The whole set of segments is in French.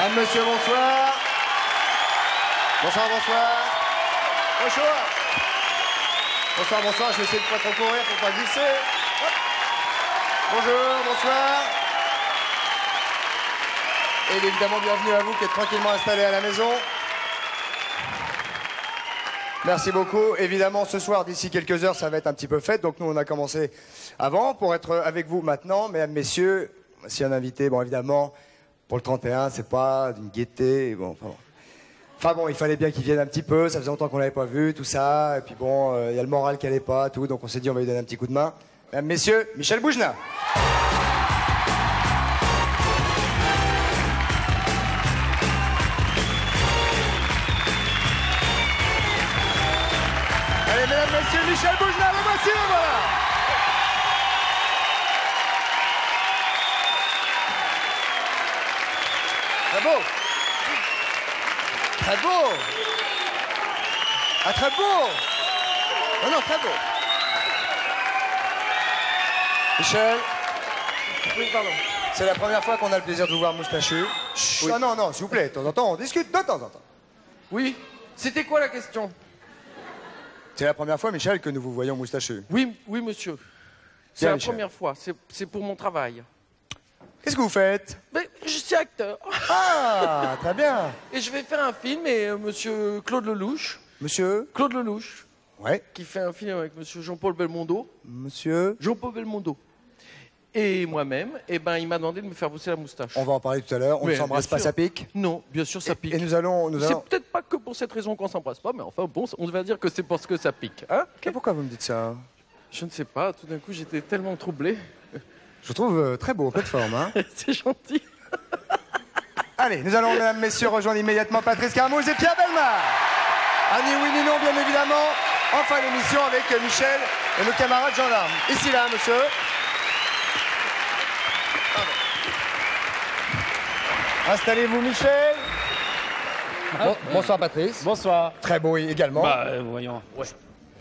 Madame, monsieur, bonsoir. Bonsoir, bonsoir. Bonjour. Bonsoir, bonsoir. Je vais essayer de pas trop courir pour pas glisser. Hop. Bonjour, bonsoir. Et évidemment, bienvenue à vous qui êtes tranquillement installés à la maison. Merci beaucoup. Évidemment, ce soir, d'ici quelques heures, ça va être un petit peu fête. Donc nous, on a commencé avant pour être avec vous maintenant. Mesdames, messieurs, si un invité, bon, évidemment, pour le 31, c'est pas d'une gaieté. Bon, enfin bon, il fallait bien qu'il vienne un petit peu. Ça faisait longtemps qu'on l'avait pas vu, tout ça. Et puis bon, il y a le moral qui allait pas, tout. Donc on s'est dit, on va lui donner un petit coup de main. Mesdames, messieurs, Michel Boujna. Allez, mesdames, messieurs, Michel Boujna, le voici, le voilà. Très beau. Très beau. Ah, très beau. Non, non, très beau. Michel. Oui, pardon. C'est la première fois qu'on a le plaisir de vous voir moustachu. Oui. Non, non, non, s'il vous plaît, de temps en temps, on discute de temps en temps. Oui. C'était quoi la question? C'est la première fois, Michel, que nous vous voyons moustachu. Oui, oui, monsieur. C'est Bien, la Michel. première fois. C'est pour mon travail. Qu'est-ce que vous faites? Mais je suis acteur. Ah, très bien. Et je vais faire un film et monsieur Claude Lelouch. Monsieur? Claude Lelouch, Ouais. qui fait un film avec monsieur Jean-Paul Belmondo. Monsieur? Jean-Paul Belmondo. Et moi-même, eh ben, il m'a demandé de me faire bosser la moustache. On va en parler tout à l'heure. On ne Mais, s'embrasse bien pas, sûr. ça pique. Non, bien sûr, ça pique. Et nous allons... C'est peut-être pas que pour cette raison qu'on s'embrasse pas, mais enfin, bon, on va dire que c'est parce que ça pique. Hein? Et pourquoi vous me dites ça? Je ne sais pas, tout d'un coup, j'étais tellement troublé. Je vous trouve très beau, plateforme, hein. C'est gentil. Allez, nous allons, mesdames, messieurs, rejoindre immédiatement Patrice Carmouze et Pierre Bellemare. Annie oui, ni non, bien évidemment. En fin d'émission avec Michel et nos camarades gendarmes. Ici, là, monsieur. Installez-vous, Michel. Bonsoir, Patrice. Bonsoir. Très beau également. Bah, voyons.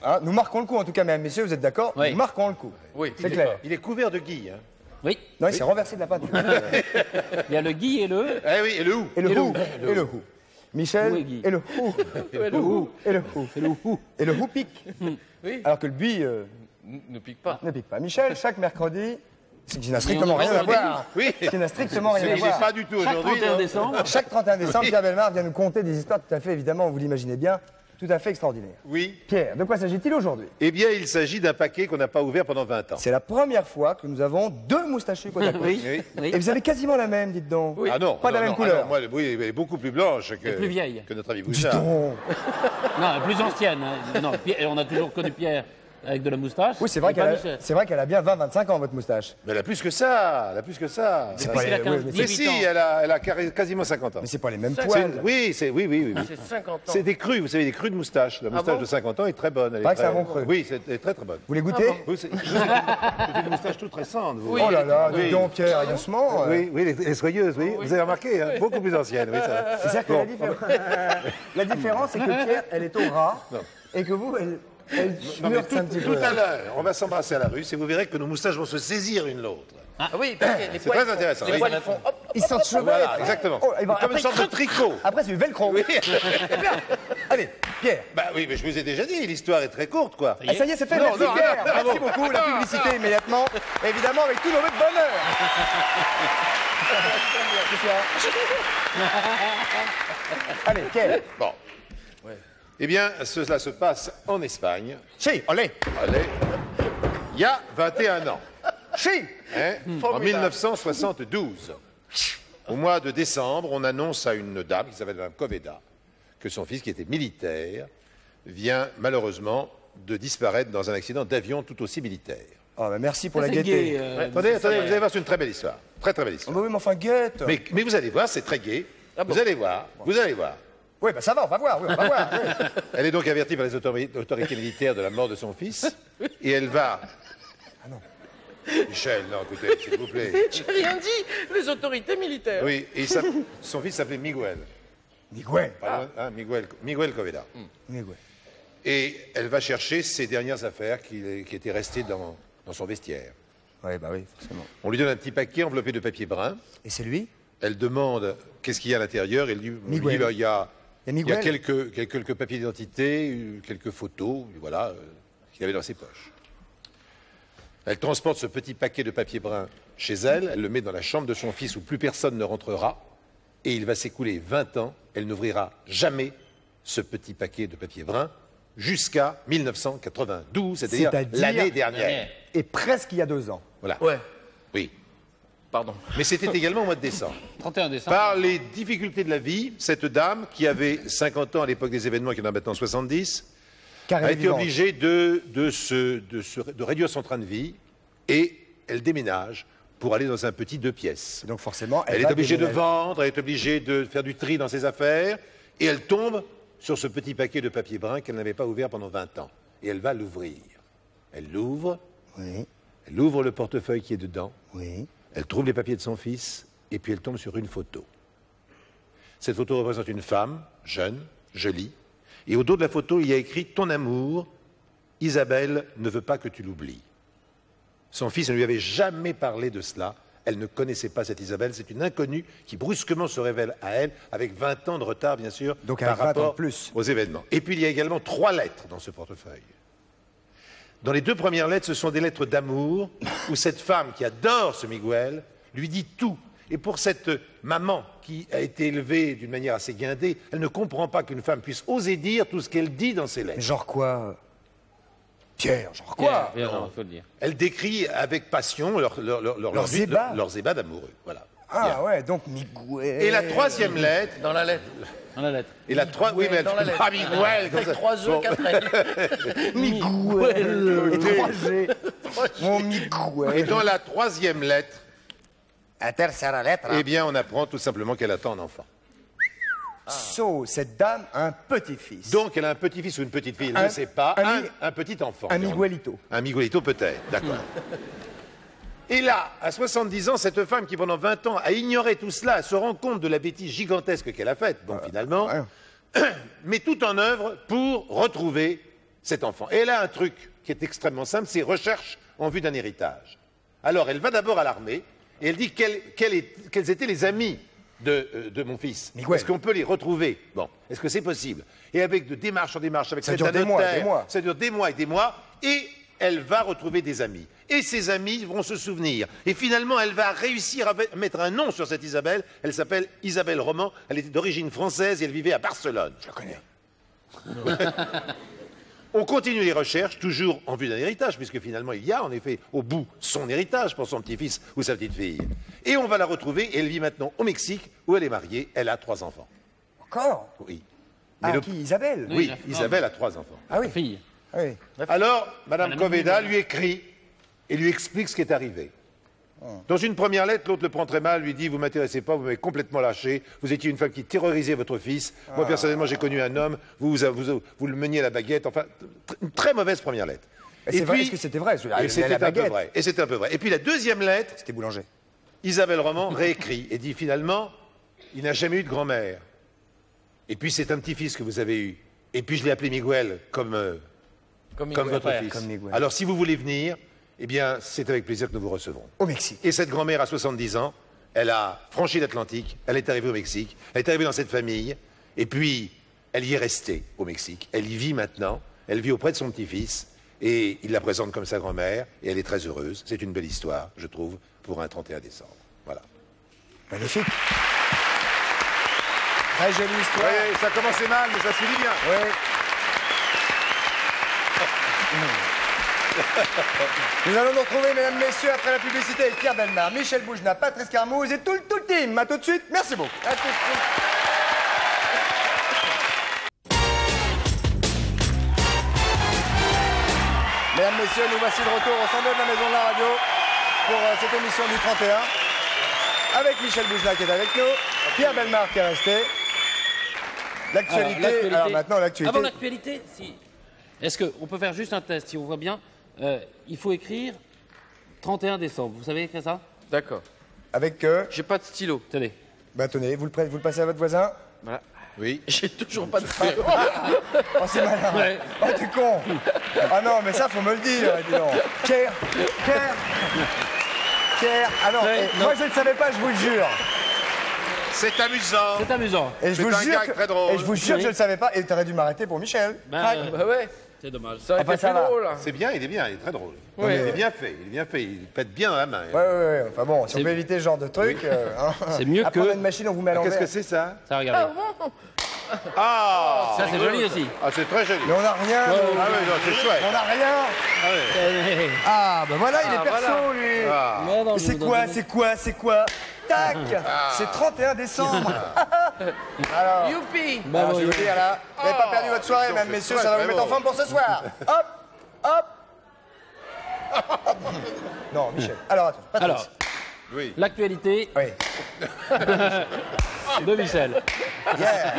Ah, nous marquons le coup, en tout cas, mesdames, messieurs, vous êtes d'accord? Oui. Nous marquons le coup. Oui. C'est clair. Il est couvert de gui. Hein. Oui, Non, il s'est renversé de la peinture. il y a le Guy et le... Eh oui, et le où? Et le hou. Et le hou. Michel. Où est Guy? Et le hou. Et le hou. Et le hou. Et le hou. Et le hou pique. Oui. Alors que le buis Ne pique pas. ne pique pas. Michel, chaque mercredi, ce qui n'a strictement rien à voir. Oui. Ce qui n'a strictement rien à Il n'est voir. pas du tout Chaque aujourd'hui. 31 non. décembre, Chaque 31 décembre, Pierre Bellemare vient nous conter des histoires tout à fait, évidemment, vous l'imaginez bien, tout à fait extraordinaires. Oui. Pierre, de quoi s'agit-il aujourd'hui? Eh bien, il s'agit d'un paquet qu'on n'a pas ouvert pendant 20 ans. C'est la première fois que nous avons deux moustachus côte à côte. oui, Oui. oui. Et vous avez quasiment la même, dites donc. Oui. Ah non. Pas de la non, même non, couleur. ah non, moi, oui, elle est beaucoup plus blanche que, plus vieille. que notre ami Dites Bouchard. donc. Non, plus ancienne. Hein. Non, on a toujours connu Pierre avec de la moustache. Oui, c'est vrai et pas qu'elle Michel. a bien 20-25 ans, votre moustache. Mais elle a plus que ça. Elle a plus que ça. C'est Mais pas il les- a 15, oui, mais 18 si, ans. elle a quasiment 50 ans. Mais c'est pas les mêmes C'est- poils. Oui, oui. C'est 50 ans. C'est des crus, vous savez, des crus de moustache. La moustache bon de 50 ans est très bonne. Elle Paraît est que c'est très- un bon cru. Oui, c'est très bonne. Vous les goûtez? Oui, c'est une moustache toute récente. Vous. Oui. Oh là là, Oui. dis donc, Pierre, doucement. Oui, oui, elle est soyeuse, oui. Vous avez remarqué, hein, beaucoup plus ancienne. Oui, ça. C'est-à-dire que la différence, c'est que Pierre, elle est au ras, et que vous, elle Non, mais murte un petit tout peu. à l'heure, on va s'embrasser à la rue et vous verrez que nos moustaches vont se saisir une l'autre. Ah oui, parce que les C'est poils très font- intéressant, Les oui. poils font hop. Ils sortent cheveux. Voilà, exactement. Oh, et ben, Comme une après, sorte de tricot. Après, c'est du velcro. Oui. Allez, Pierre. Bah oui, mais je vous ai déjà dit, l'histoire est très courte, quoi. Ah, ça y est, c'est fait. Non, Merci, non, Pierre. non, Merci bravo. beaucoup. La publicité immédiatement. Évidemment, avec tout nos voeux de bonheur. Allez, Pierre. Bon. Eh bien, cela se passe en Espagne. Chi, allez. Allez. Il y a 21 ans. Chi. Hein, en 1972. Au mois de décembre, on annonce à une dame qui s'appelle Mme Coveda que son fils, qui était militaire, vient malheureusement de disparaître dans un accident d'avion tout aussi militaire. Oh, bah, merci pour la C'est gaieté. gay, Attendez, vous allez voir, c'est une très belle histoire. Très, très belle Oh, histoire. bah oui, mais enfin, guette. Mais vous allez voir, c'est très gai. Vous allez voir, vous allez voir. Oui, bah ça va, on va voir. Oui, on va voir. Oui. Elle est donc avertie par les autorités militaires de la mort de son fils. Et elle va... Ah non. Michel, non, écoutez, s'il vous plaît. J'ai rien dit. Les autorités militaires. Oui, et son fils s'appelait Miguel. Miguel. Pas loin, hein, Miguel Coveda. Miguel. Et elle va chercher ses dernières affaires qui étaient restées dans son vestiaire. Oui, bah oui, forcément. On lui donne un petit paquet enveloppé de papier brun. Et c'est lui? Elle demande qu'est-ce qu'il y a à l'intérieur. Il dit, Miguel. il y a Miguel. quelques papiers d'identité, quelques photos, voilà, qu'il avait dans ses poches. Elle transporte ce petit paquet de papier brun chez elle, elle le met dans la chambre de son fils où plus personne ne rentrera, et il va s'écouler 20 ans, elle n'ouvrira jamais ce petit paquet de papier brun jusqu'à 1992, c'est-à-dire l'année dernière. Et presque il y a 2 ans. Voilà. Ouais. Oui. Pardon. Mais c'était également au mois de décembre. 31 décembre. Par les difficultés de la vie, cette dame, qui avait 50 ans à l'époque des événements, qui en a maintenant 70, Car elle a est été vivante. obligée de réduire son train de vie et elle déménage pour aller dans un petit 2 pièces. Donc forcément, Elle est va obligée de déménager. vendre, elle est obligée de faire du tri dans ses affaires et elle tombe sur ce petit paquet de papier brun qu'elle n'avait pas ouvert pendant 20 ans. Et elle va l'ouvrir. Elle l'ouvre, Oui, elle ouvre le portefeuille qui est dedans, oui. elle trouve les papiers de son fils et puis elle tombe sur une photo. Cette photo représente une femme, jeune, jolie, et au dos de la photo, il y a écrit « Ton amour, Isabelle ne veut pas que tu l'oublies ». Son fils ne lui avait jamais parlé de cela. Elle ne connaissait pas cette Isabelle. C'est une inconnue qui brusquement se révèle à elle, avec 20 ans de retard, bien sûr, Donc par avec 20 ans de rapport plus. aux événements. Et puis, il y a également 3 lettres dans ce portefeuille. Dans les 2 premières lettres, ce sont des lettres d'amour, où cette femme qui adore ce Miguel lui dit tout. Et pour cette maman qui a été élevée d'une manière assez guindée, elle ne comprend pas qu'une femme puisse oser dire tout ce qu'elle dit dans ses lettres. Genre quoi Pierre, genre quoi Bien, non, faut le dire. Elle décrit avec passion leur vie, ébats. leurs ébats d'amoureux. Voilà. Ah ouais, donc Miguel. Et la 3e lettre, Dans la lettre. Dans la lettre. et la oui, mais elle dans la fait lettre. pas Miguel, comme Avec ça. 3 œufs, 4 L. Miguel. Et 3G. Mon Et Miguel. dans la 3e lettre, La tercera lettre. eh bien, on apprend tout simplement qu'elle attend un enfant. So, cette dame a un petit-fils. Donc, elle a un petit-fils ou une petite fille, elle Un- ne sait pas, un- un petit enfant. un Miguelito. Un Miguelito peut-être, d'accord. Et là, à 70 ans, cette femme qui pendant 20 ans a ignoré tout cela, se rend compte de la bêtise gigantesque qu'elle a faite, bon, finalement, ouais. met tout en œuvre pour retrouver cet enfant. Et elle a un truc qui est extrêmement simple, c'est recherche en vue d'un héritage. Alors, elle va d'abord à l'armée, et elle dit quels étaient les amis de mon fils. Miguel. Est-ce qu'on peut les retrouver? Bon, est-ce que c'est possible? Et avec de démarche en démarche, avec Ça cet dure des mois, notaire, des mois. ça dure des mois et des mois, et elle va retrouver des amis. Et ses amis vont se souvenir. Et finalement, elle va réussir à mettre un nom sur cette Isabelle. Elle s'appelle Isabelle Roman. Elle était d'origine française et elle vivait à Barcelone. Je la connais. On continue les recherches, toujours en vue d'un héritage, puisque finalement, il y a en effet au bout son héritage pour son petit-fils ou sa petite-fille. Et on va la retrouver, et elle vit maintenant au Mexique, où elle est mariée. Elle a 3 enfants. Encore Oui. Ah, le- qui Isabelle Oui, la femme. Isabelle a 3 enfants. Ah oui. Fille. Ah oui. Alors, Madame Madame Coveda Miguel. lui écrit et lui explique ce qui est arrivé. Dans une première lettre, l'autre le prend très mal, lui dit « Vous ne m'intéressez pas, vous m'avez complètement lâché, vous étiez une femme qui terrorisait votre fils, moi personnellement j'ai connu un homme, vous le meniez à la baguette, enfin, une très mauvaise première lettre. » Et c'est vrai, est-ce que c'était vrai? Et c'était un peu vrai. Et c'était un peu vrai. Et puis la deuxième lettre, C'était boulanger. Isabelle Roman réécrit et dit finalement, il n'a jamais eu de grand-mère. Et puis c'est un petit-fils que vous avez eu. Et puis je l'ai appelé Miguel, comme Miguel. votre Ouais, fils. comme Miguel. Alors si vous voulez venir, eh bien c'est avec plaisir que nous vous recevrons. Au Mexique. Et cette grand-mère a 70 ans, elle a franchi l'Atlantique, elle est arrivée au Mexique, elle est arrivée dans cette famille, et puis elle y est restée au Mexique. Elle y vit maintenant, elle vit auprès de son petit-fils, et il la présente comme sa grand-mère, et elle est très heureuse. C'est une belle histoire, je trouve, pour un 31 décembre. Voilà. Magnifique. Très jolie Vous histoire. voyez, ça commençait mal, mais ça se finit bien. Oui. Nous allons nous retrouver, mesdames, messieurs, après la publicité avec Pierre Bellemare, Michel Boujna, Patrice Carmouze et tout le team. À tout de suite. Merci beaucoup. À tout de suite. Mesdames, messieurs, nous voici de retour au centre de la Maison de la Radio pour cette émission du 31. Avec Michel Boujna qui est avec nous, Pierre Bellemare qui est resté. L'actualité. Alors maintenant, l'actualité. Avant l'actualité, si. Est-ce qu'on peut faire juste un test, si on voit bien il faut écrire 31 décembre. Vous savez écrire ça? D'accord. Avec. J'ai pas de stylo. Tenez. Bah tenez, vous le passez à votre voisin. Voilà. Oui. J'ai toujours pas de stylo. Oh, c'est malin. Ouais. Oh, t'es con. Ah non, mais ça, faut me le dire, dis donc. Pierre. Ah non, Ouais, eh, non. moi, je ne le savais pas, je vous le jure. C'est amusant. C'est amusant. Et je C'est vous un jure gag que, très drôle. et je vous jure que Oui. je ne le savais pas. Et tu aurais dû m'arrêter pour Michel. Ben, Crac. Bah ouais, c'est dommage. ça aurait Enfin, été ça plus va. drôle. C'est bien, il est très drôle. Oui. Il est bien fait, il pète bien dans la main. Ouais. Enfin bon, si on C'est- peut éviter ce genre de truc. hein. C'est mieux Après, que- on a une machine, on vous met à Ah, Qu'est-ce l'envers. que c'est ça? Ça, regardez. Ah Ça, c'est joli aussi. Ah, c'est très joli. Mais on n'a rien. nous. Ah oui, non, c'est chouette. On n'a rien. Ah oui. Ah, bah voilà, il est perso, voilà. lui. Ah. Mais non, Et je c'est vous quoi, donne- c'est quoi, c'est quoi? Tac. C'est 31 décembre. Alors, Youpi. Bah alors, je oui. vais vous dire là, vous n'avez pas perdu votre soirée, donc mesdames, c'est messieurs, très, ça va très vous mettre en beau. forme pour ce soir. Hop, hop. Non, Michel. Alors, attends, Patrice. Alors, Oui. l'actualité Oui. de Michel. Yeah.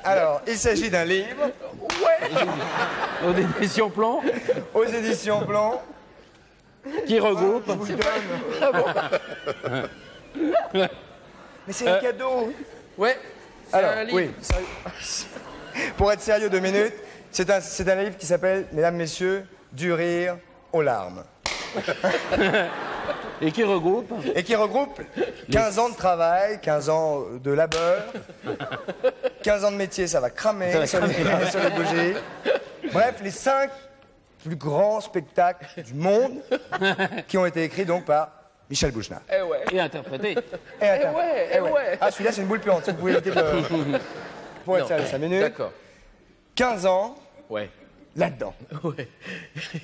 Alors, il s'agit d'un livre Aux éditions Plomb, aux éditions Blanc. qui regroupe. Je vous le donne. Mais c'est un cadeau. Ouais, c'est Alors, un livre. oui, sérieux. Pour être sérieux 2 minutes, c'est un livre qui s'appelle, mesdames, messieurs, Du rire aux larmes. Et qui regroupe. Et qui regroupe 15 ans de travail, 15 ans de labeur, 15 ans de métier, ça va cramer sur les bougies. Bref, les 5 plus grands spectacles du monde qui ont été écrits donc par Michel Bougenat. Eh ouais. Et interprété. Et attends, ouais. Ah, celui-là, c'est une boule puante, si vous pouvez éviter de... Pour être Non. sérieux 5 minutes. D'accord. 15 ans Ouais. là-dedans. Ouais.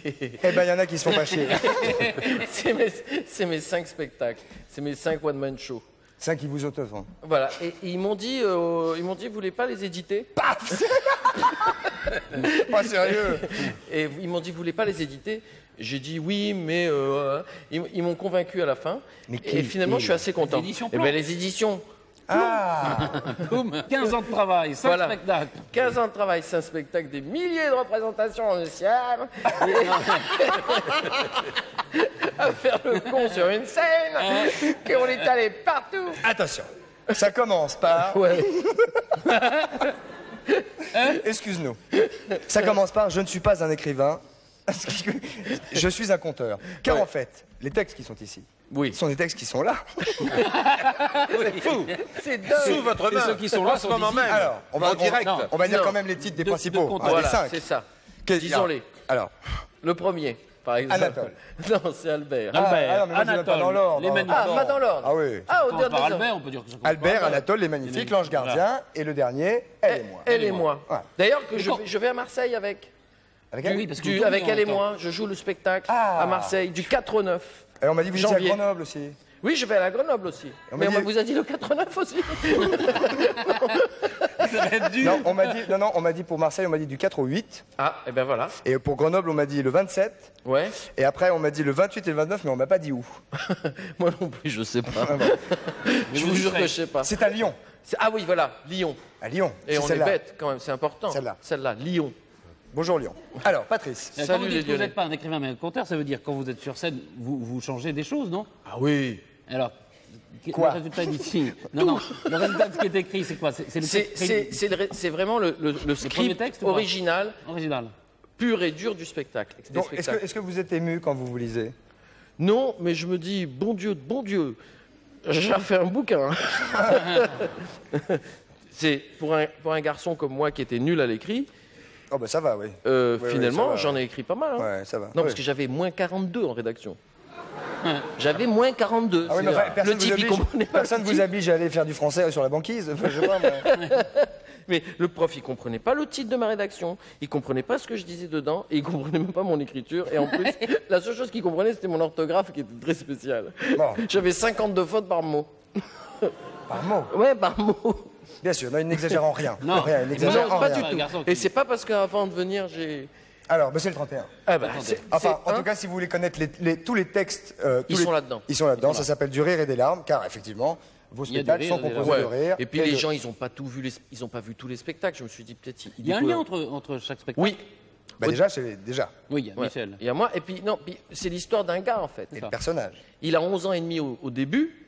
Eh ben, il y en a qui se font pas chier. C'est mes 5 spectacles. C'est mes 5 one-man shows. 5 qui vous autofont. Voilà. Et ils m'ont dit, vous voulez pas les éditer? Paf. Pas sérieux. Et ils m'ont dit, vous voulez pas les éditer? J'ai dit oui, mais ils m'ont convaincu à la fin. Mais Et finalement, je suis assez content. Les éditions Eh ben, Plomb. les éditions. Ah. Boum, 15 ans de travail, 5 Voilà. spectacles. 15 ans de travail, c'est un spectacle, des milliers de représentations en ciel. À faire le con sur une scène, qu'on est allé partout. Attention. Ça commence par... Ouais. Excuse-nous. Ça commence par « Je ne suis pas un écrivain, je suis un conteur ». Car Ouais. en fait, les textes qui sont ici Oui. sont des textes qui sont là. C'est fou. C'est dingue. Sous votre main. ceux qui sont là en ce sont moment ici. même. Alors, en direct. non. On va dire Non. quand même les titres des De principaux. compteurs. des Voilà, 5. c'est ça. Qu'est-ce- Disons-les. Alors, Le premier, par exemple. Anatole. Non, c'est Albert. Albert, non, mais moi, je donne pas Anatole, dans l'ordre, les hein. magnifiques. Ah, pas dans l'ordre. Ah oui. Ah, au On commence par dernier. Albert, on peut dire que ça commence Albert, par Anatole, les magnifiques, l'ange gardien, et le dernier, elle et moi. Elle et moi. Voilà. D'ailleurs, que Mais je, quand- je vais à Marseille avec. Avec elle Oui, parce que vous Avec tournez elle et en même moi. Je joue le spectacle Ah. à Marseille du 4 au 9. Et on m'a dit que vous étiez à Janvier. Grenoble aussi. Oui, je vais à la Grenoble aussi. On Mais m'a on dit- vous a dit le 4 au 9 aussi. Non, on m'a dit pour Marseille, on m'a dit du 4 au 8. Ah, et ben voilà. Et pour Grenoble, on m'a dit le 27. Ouais. Et après, on m'a dit le 28 et le 29, mais on m'a pas dit où. Moi non plus, je sais pas. Ah bon. Je vous jure que je sais pas. C'est à Lyon. Ah oui, voilà, Lyon. À Lyon. Et c'est on est celle-là. bête quand même, c'est important. Celle-là. Celle-là, Lyon. Bonjour Lyon. Alors, Patrice. Quand Salut vous les dites que vous Lyonnais. n'êtes pas un écrivain mais un conteur, ça veut dire quand vous êtes sur scène, vous changez des choses, non? Ah oui. Alors, Quoi le résultat d'ici. Non, le résultat de ce qui est écrit, c'est quoi? C'est le texte C'est vraiment le premier script texte ou pas original, original. pur et dur du spectacle. des Donc, spectacles. est-ce que vous êtes ému quand vous vous lisez? Non, mais je me dis, bon Dieu, j'ai fait un bouquin. C'est pour un garçon comme moi qui était nul à l'écrit, Oh, bah ça va, oui. finalement, ça va. j'en ai écrit pas mal. hein. Ouais, ça va. Non, Ouais. parce que j'avais moins 42 en rédaction. J'avais moins 42. Ah oui, mais c'est- enfin, personne le type, vous il oblige, comprenait pas. personne le vous type. oblige à aller faire du français sur la banquise. Enfin, je sais pas, mais... Mais le prof, il comprenait pas le titre de ma rédaction, il comprenait pas ce que je disais dedans, et il comprenait même pas mon écriture. Et en plus, la seule chose qu'il comprenait, c'était mon orthographe qui était très spéciale. Bon. J'avais 52 fautes par mot. Par mot. Ouais, par mot. Bien sûr, non, il n'exagère en rien. Non. Rien, il Non, n'exagère en pas rien. du tout. garçon qui- Et c'est pas parce qu'avant de venir, j'ai. Alors, bah, c'est le 31. Ah bah, Enfin, en hein, tout cas, si vous voulez connaître tous les textes... Ils sont là-dedans. Ils sont là-dedans, ça s'appelle Du rire et des larmes, car effectivement, vos Il y a du spectacles rire sont et des composés ouais. de rire. Et puis les de- gens, ils ont pas tout vu, ils ont pas vu tous les spectacles. Je me suis dit peut-être Il y a un lien entre chaque spectacle. Oui. Bah, déjà, c'est déjà. Oui, il y a Ouais. Michel. Il y a moi. Et puis non, puis c'est l'histoire d'un gars en fait. Et le personnage. Il a 11 ans et demi au début,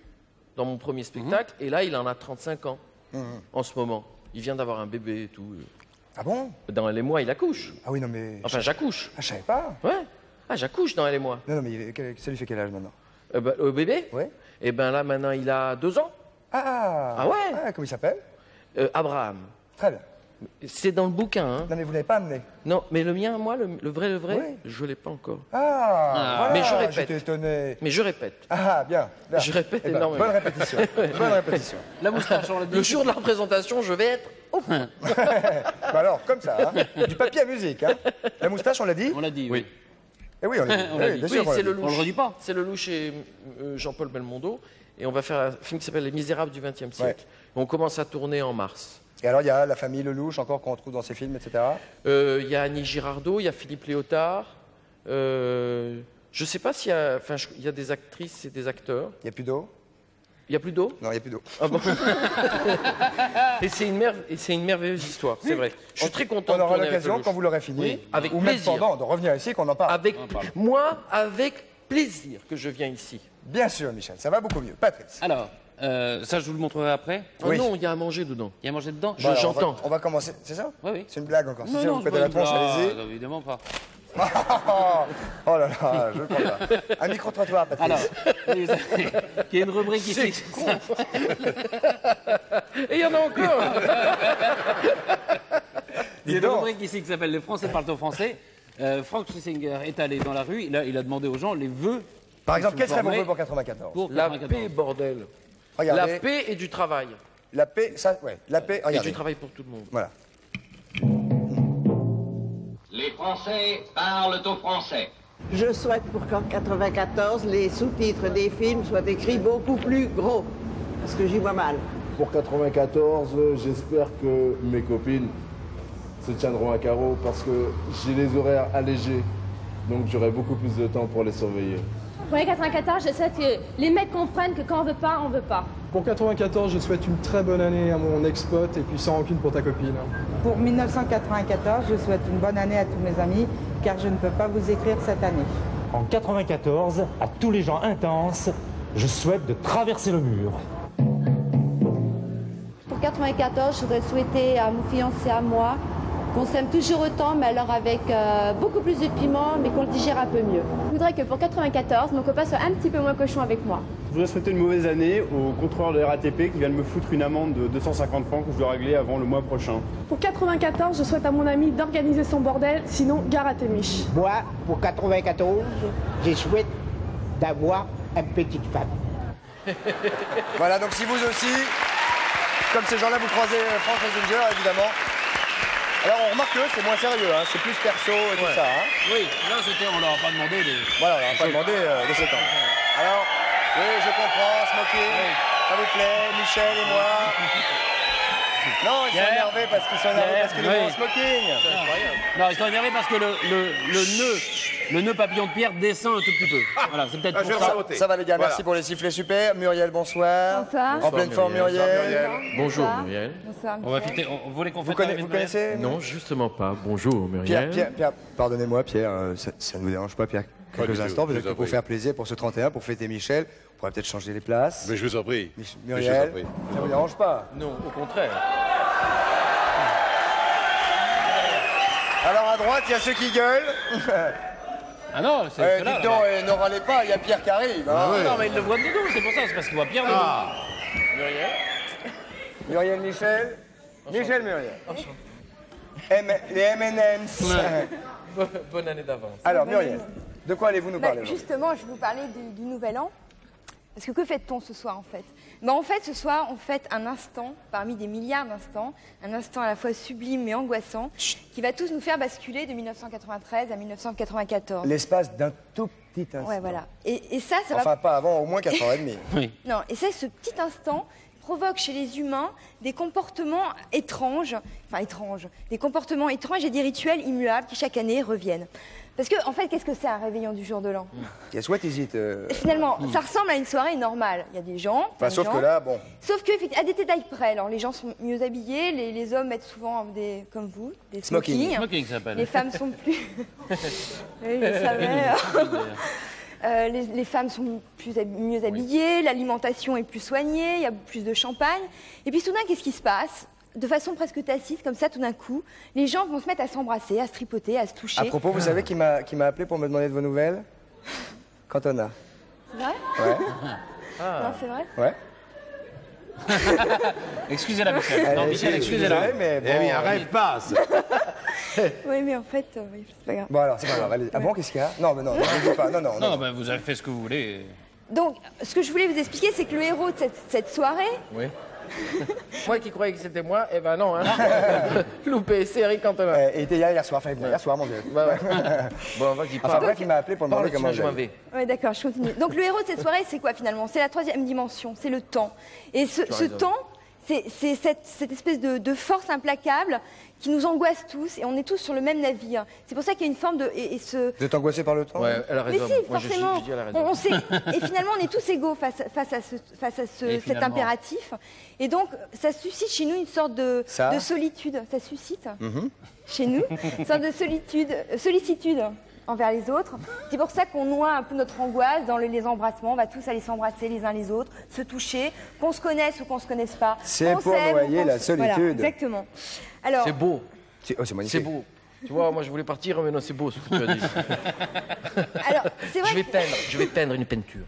dans mon premier spectacle, et là, il en a 35 ans en ce moment. Il vient d'avoir un bébé et tout. Ah bon? Dans Elle et moi, il accouche. Ah oui, non, mais... Enfin, j'accouche. Ah, je savais pas. Ouais. Ah, j'accouche dans Elle et moi. Non, non, mais ça lui fait quel âge maintenant? Au bébé Ouais. Et ben là, maintenant, il a 2 ans. Ah ouais comment il s'appelle? Abraham. Très bien. C'est dans le bouquin, hein. Non, mais vous l'avez pas amené. Non, mais le mien, moi, le vrai, Oui. je l'ai pas encore. Voilà, Mais je répète. j'étais étonné. Mais je répète. Ah, bien. Je répète Eh ben, énormément. bonne répétition. Bonne répétition. La moustache, on l'a dit. Le jour de la représentation, je vais être... Bah alors, comme ça, hein. Du papier à musique. Hein. La moustache, on l'a dit? On l'a dit, oui. Eh oui, on l'a dit. On l'a Oui, dit. bien Oui, sûr qu'on l'a c'est dit. le louche. On le redit pas. C'est le louche chez Jean-Paul Belmondo. Et on va faire un film qui s'appelle Les Misérables du XXe siècle. Ouais. On commence à tourner en mars. Et alors, il y a la famille Lelouch encore qu'on retrouve dans ces films, etc. Il y a Annie Girardot, il y a Philippe Léotard. Je ne sais pas s'il y a... Enfin, il y a des actrices et des acteurs. Il n'y a plus d'eau? Il n'y a plus d'eau? Non, il n'y a plus d'eau. Ah bon. Et c'est une merveilleuse histoire, c'est vrai. Je suis très content On de aura tourner avec l'occasion, Lelouch. quand vous l'aurez fini, Oui, avec ou même plaisir. pendant, de revenir ici, qu'on en parle. Avec plaisir que je viens ici. Bien sûr, Michel, ça va beaucoup mieux. Patrice. Alors, ça, je vous le montrerai après. Oh Oui. non, il y a à manger dedans. Il y a mangé dedans Bon, alors, j'entends. On va commencer, c'est ça? Oui, oui. C'est une blague encore. Non, Si non, vous faites de la tronche, allez-y. évidemment pas. Oh là là, je ne crois pas. Un micro-trottoir, Patrice. Alors, il y a une rubrique ici. Et il y en a encore. Il y a une donc. rubrique ici qui s'appelle Les Français parlent au français. Frank Schlesinger est allé dans la rue, il a demandé aux gens les vœux. Par exemple, quels seraient vos formés vœux pour 94? pour La 94. paix, bordel. Regardez, La paix et du travail. la paix, ça, ouais, la paix, Et regardez. du travail pour tout le monde. Voilà. Les Français parlent au français. Je souhaite pour qu'en 94, les sous-titres des films soient écrits beaucoup plus gros, parce que j'y vois mal. Pour 94, j'espère que mes copines se tiendront à carreau parce que j'ai les horaires allégés, donc j'aurai beaucoup plus de temps pour les surveiller. Pour les 94, je souhaite que les mecs comprennent que quand on veut pas, on veut pas. Pour 94, je souhaite une très bonne année à mon ex-pote et puis sans rancune pour ta copine. Pour 1994, je souhaite une bonne année à tous mes amis, car je ne peux pas vous écrire cette année. En 94, à tous les gens intenses, je souhaite de traverser le mur. Pour 94, je voudrais souhaiter à mon fiancé à moi qu'on s'aime toujours autant, mais alors avec beaucoup plus de piment, mais qu'on le digère un peu mieux. Je voudrais que pour 94, mon copain soit un petit peu moins cochon avec moi. Je voudrais souhaiter une mauvaise année au contrôleur de RATP qui vient de me foutre une amende de 250 francs que je dois régler avant le mois prochain. Pour 94, je souhaite à mon ami d'organiser son bordel, sinon gare à tes miches. Moi, pour 94, je souhaite d'avoir une petite femme. Voilà, donc si vous aussi, comme ces gens-là, vous croisez Frank Schlesinger, évidemment. Alors on remarque que c'est moins sérieux, hein, c'est plus perso et tout ça. Hein. Oui, là c'était, on leur a pas demandé des... Voilà, on n'a pas demandé de s'étendre. Alors, oui, je comprends, smoking, ça vous plaît, Michel et moi. Non, ils sont énervés parce qu'ils sont énervés parce qu'ils vont en smoking. Non, ils sont énervés parce que le nœud papillon de Pierre descend un tout petit peu. Voilà, c'est peut-être Ah, je vais pour le ça. saboter. Ça va les gars, Voilà. merci pour les sifflets super. Muriel, bonsoir. Bonsoir. En pleine forme, Muriel. Bonjour Muriel. Bonsoir. On va fêter, on voulait qu'on Vous, fête avec vous Muriel. connaissez Non, justement pas. Bonjour Muriel. Pierre, pardonnez-moi Pierre, ça ne vous dérange pas Pierre Pas quelques du tout, instants, je peut-être vous que en pour prie. faire plaisir pour ce 31, pour fêter Michel, on pourrait peut-être changer les places. Mais je vous en prie. Mais je vous en Muriel, prie. ça vous dérange pas? Non, au contraire. Alors à droite, il y a ceux qui gueulent. Ah non, c'est Eh, ceux-là, dites donc, là-bas. ne râlez pas, il y a Pierre qui arrive. hein. Non, mais il le voit de dos, c'est pour ça, c'est parce qu'il voit Pierre de dos. Ah, Muriel, Michel. Michel, Muriel. Les M&M's. Bonne année d'avance. Alors Muriel, de quoi allez-vous nous parler aujourd'hui? Justement, je vais vous parler du Nouvel An. Parce que fait-on ce soir en fait? En fait, ce soir, on fête un instant, parmi des milliards d'instants, un instant à la fois sublime et angoissant, qui va tous nous faire basculer de 1993 à 1994. L'espace d'un tout petit instant. Ouais, voilà. Et ça va... Enfin, pas avant au moins 4h30. Non, et ça, ce petit instant provoque chez les humains des comportements étranges, des comportements étranges et des rituels immuables qui chaque année reviennent. Parce que, en fait, qu'est-ce que c'est un réveillon du jour de l'an? Guess what is it Finalement, ça ressemble à une soirée normale. Il y a des gens, plein de sauf gens. que là, bon. Sauf que, à des détails près, alors les gens sont mieux habillés, les hommes mettent souvent des, comme vous, des Smoking. smokings. Smoking, ça s'appelle. Les femmes sont plus... oui, je savais. Les femmes sont mieux habillées, l'alimentation est plus soignée, il y a plus de champagne. Et puis soudain, qu'est-ce qui se passe? De façon presque tacite, comme ça, tout d'un coup, les gens vont se mettre à s'embrasser, à se tripoter, à se toucher. À propos, vous savez qui m'a appelé pour me demander de vos nouvelles? Cantona. C'est vrai? Ouais. Non, c'est vrai? Ouais. Excusez-la, Michel. Non, Michel, excusez-la. Mais bon, Eh oui, un rêve passe. Oui, mais en fait, oui, c'est pas grave. Bon alors, c'est pas grave. Allez. Ah bon, qu'est-ce qu'il y a? Non, mais non, ne dis pas. Non, non, Non, ben, vous avez fait ce que vous voulez. Donc, ce que je voulais vous expliquer, c'est que le héros de cette soirée, Oui. Moi qui croyais que c'était moi, eh ben non, hein. Loupé, c'est Eric Cantona. Il était hier soir, enfin hier soir, mon Dieu. Bah ouais. Bon, vas-y, Enfin parle. bref, il m'a appelé pour me demander comment je m'en j'allais. vais. ouais, d'accord, je continue. Donc, le héros de cette soirée, c'est quoi finalement? C'est la troisième dimension, c'est le temps. Et ce raison. temps, c'est cette espèce de force implacable qui nous angoisse tous, et on est tous sur le même navire. C'est pour ça qu'il y a une forme de... Vous êtes angoissé par le temps? Ouais, elle a Mais raison. si, Moi, forcément. je dis elle a raison. On sait, et finalement, on est tous égaux face à cet finalement. impératif. Et donc, ça suscite chez nous une sorte de solitude. Ça suscite chez nous une sorte de sollicitude envers les autres. C'est pour ça qu'on noie un peu notre angoisse dans les embrassements. On va tous aller s'embrasser les uns les autres, se toucher, qu'on se connaisse ou qu'on se connaisse pas. C'est qu'on pour s'aime ou noyer qu'on la se- Voilà, solitude. exactement. Alors, C'est beau, C'est magnifique. c'est beau. Tu vois, moi je voulais partir, mais non, c'est beau ce que tu as dit. alors c'est vrai Je vais peindre une peinture.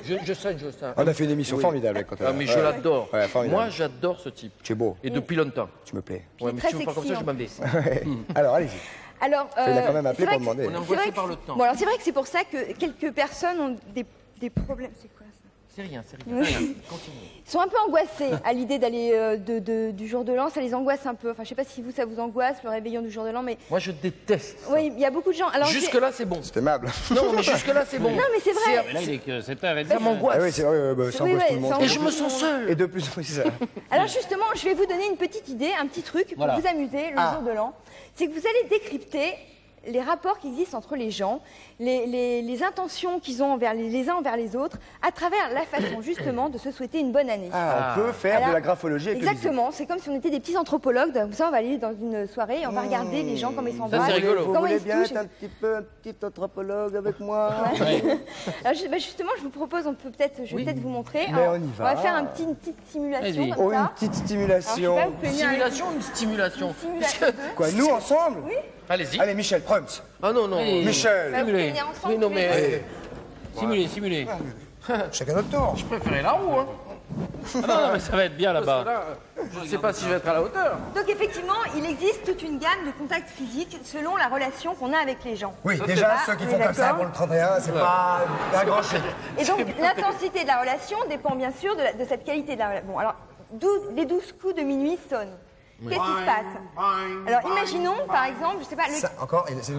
Je sais. On a fait une émission formidable avec Cantona. Ah, mais je l'adore. Ouais, formidable. Moi, j'adore ce type. Tu es beau, Et depuis longtemps. tu me plais. Ouais, mais très si tu veux pas comme ça, sexy, je m'en vais. Alors, allez-y. Alors, Il a quand même appelé c'est vrai pour que- demander. On est c'est angoissé vrai que- par le temps. Bon, alors c'est vrai que c'est pour ça que quelques personnes ont des problèmes. C'est quoi ça? C'est rien. Oui. Continue. Ils sont un peu angoissés à l'idée d'aller du jour de l'an. Ça les angoisse un peu. Enfin, je sais pas si vous, ça vous angoisse, le réveillon du jour de l'an, mais Moi, je déteste ça. oui, il y a beaucoup de gens. Alors, Jusque-là, c'est bon. C'est aimable. Non, mais jusque-là, c'est bon. Non, mais c'est vrai. Là, il est que 7h30. Ça m'angoisse. Ah oui, c'est vrai, bah, ça Oui, angoisse ouais, tout le monde. ça Et je me sens seul. Et de plus en plus, c'est ça. Alors justement, je vais vous donner une petite idée, un petit truc pour Voilà. vous amuser le jour de l'an. C'est que vous allez décrypter les rapports qui existent entre les gens, les intentions qu'ils ont les uns envers les autres, à travers la façon justement de se souhaiter une bonne année. Ah, on peut faire Voilà. de la graphologie avec le bisou. Exactement, c'est comme si on était des petits anthropologues. Comme ça, on va aller dans une soirée et on va regarder les gens, comment ils s'embrassent, c'est rigolo. Vous comment voulez ils se bien touchent. être un petit anthropologue avec moi? Alors, justement, je vous propose, je vais peut-être vous montrer. Mais Alors, on y va. va faire une petite simulation Vas-y. comme Oh, ça. une petite Alors, stimulation. je sais pas, vous pouvez venir avec- Simulation ou une stimulation Simulation. Quoi, nous ensemble? Oui. Allez-y. Allez, Michel, Prums. Ah non, non. Allez. Michel. Bah, vous pouvez Simulé. venir ensemble. Oui, non, tous les mais deux. Simulé. Chacun notre tour. je préférais la roue, hein. Ah non, mais ça va être bien Parce que là-bas. là, je ne sais pas si je vais être à la hauteur. Donc effectivement, il existe toute une gamme de contacts physiques selon la relation qu'on a avec les gens. Oui, déjà, Ah, ceux qui on font est comme ça d'accord. pour le 31, c'est pas un grand chose. Et donc l'intensité de la relation dépend bien sûr de cette qualité de la relation. Bon, alors, les 12 coups de minuit sonnent. Qu'est-ce qui se passe? Alors imaginons par exemple, je sais pas, Ça, encore, c'est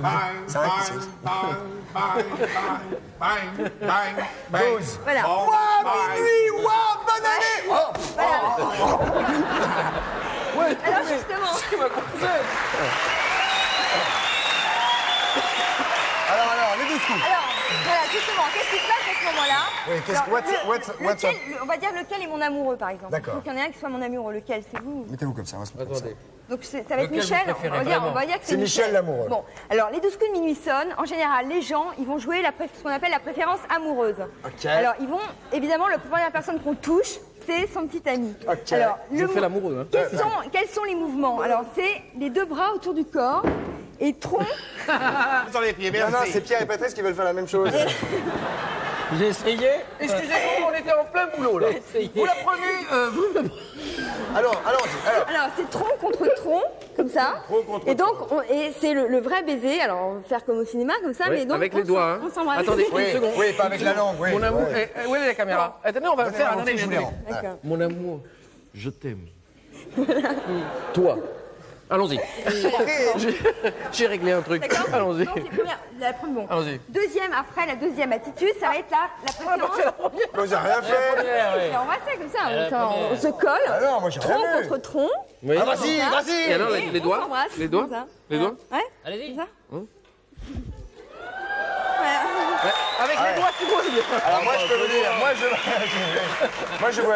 5, 6. 12. Voilà. Ouah, minuit, ouah, bonne année. Oh. Alors justement, Alors, les 12 coups. alors voilà, justement, qu'est-ce qui se passe à ce moment-là? Oui, what's up? On va dire lequel est mon amoureux par exemple. D'accord. Il faut qu'il y en ait un qui soit mon amoureux. Lequel? C'est vous? Mettez-vous comme ça, on va se mettre comme ça. Donc ça va être Lequel Michel. vous préférez, On vraiment va dire que C'est Michel l'amoureux. Bon, alors les 12 coups de minuit sonnent. En général, les gens, ils vont jouer ce qu'on appelle la préférence amoureuse. Ok. Alors ils vont, évidemment, la première personne qu'on touche, c'est son petit ami. Ok. Alors, Je fais l'amoureux, hein. quels sont les mouvements? Alors c'est les deux bras autour du corps et tronc. Dans les pieds, Non, non, merci. c'est Pierre et Patrice qui veulent faire la même chose. J'ai essayé. Excusez-moi, on était en plein boulot, là. Vous la prenez, vous me... Alors, allons-y. Alors c'est tronc contre tronc, comme ça. Et donc, et c'est le vrai baiser. Alors on va faire comme au cinéma, comme ça, Oui, mais donc avec on les doigts, on hein. s'embrasse. Attendez, Oui, une seconde. oui, pas avec la langue, oui. Mon amour, Ouais. où est la caméra? Attendez, on va faire un Attendez, année. D'accord. Mon amour, je t'aime. Toi. Allons-y. J'ai réglé un truc. D'accord. Allons-y. Donc, la première, bon. Allons-y. Après la deuxième attitude, ça va être la préférence. Vous n'avez rien fait. Et on va faire comme ça, on se colle. Ah non, moi j'ai rien Tronc vu. contre tronc. Oui. Ah, vas-y, Comme ça. vas-y. Et alors, Et les on doigts? s'embrasse, Les doigts? comme ça. Les doigts? Ouais. Allez-y. Comme ça. Avec les doigts, c'est quoi? Alors moi je peux vous dire,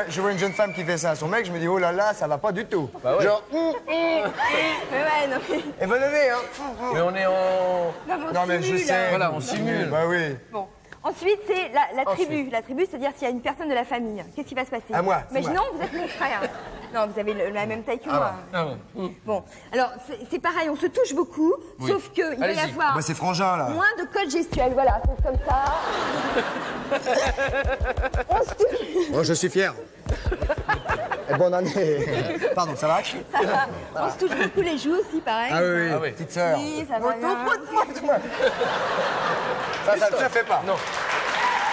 je vois une jeune femme qui fait ça à son mec, je me dis oh là là, ça va pas du tout. Genre, Mais ouais, non mais. et bonne année hein. Mais on est en... Non mais je sais. Voilà, on simule. Bah oui. Bon. Ensuite, c'est la tribu. La tribu, c'est-à-dire s'il y a une personne de la famille. Qu'est-ce qui va se passer? À moi, c'est Imaginons, vous êtes mon frère. Non, vous avez la même taille que moi. Ah bon. Bon, alors c'est pareil, on se touche beaucoup, sauf qu'il va y Allez-y. avoir Bah c'est frangin là. moins de code gestuel. Voilà, c'est comme ça. On se touche. Moi je suis fier. Et bonne année. Pardon, ça va? Ça va. On se touche beaucoup les joues aussi, pareil. Ah oui, petite sœur. Oui, ça va bien. Ça ne se fait pas. Non.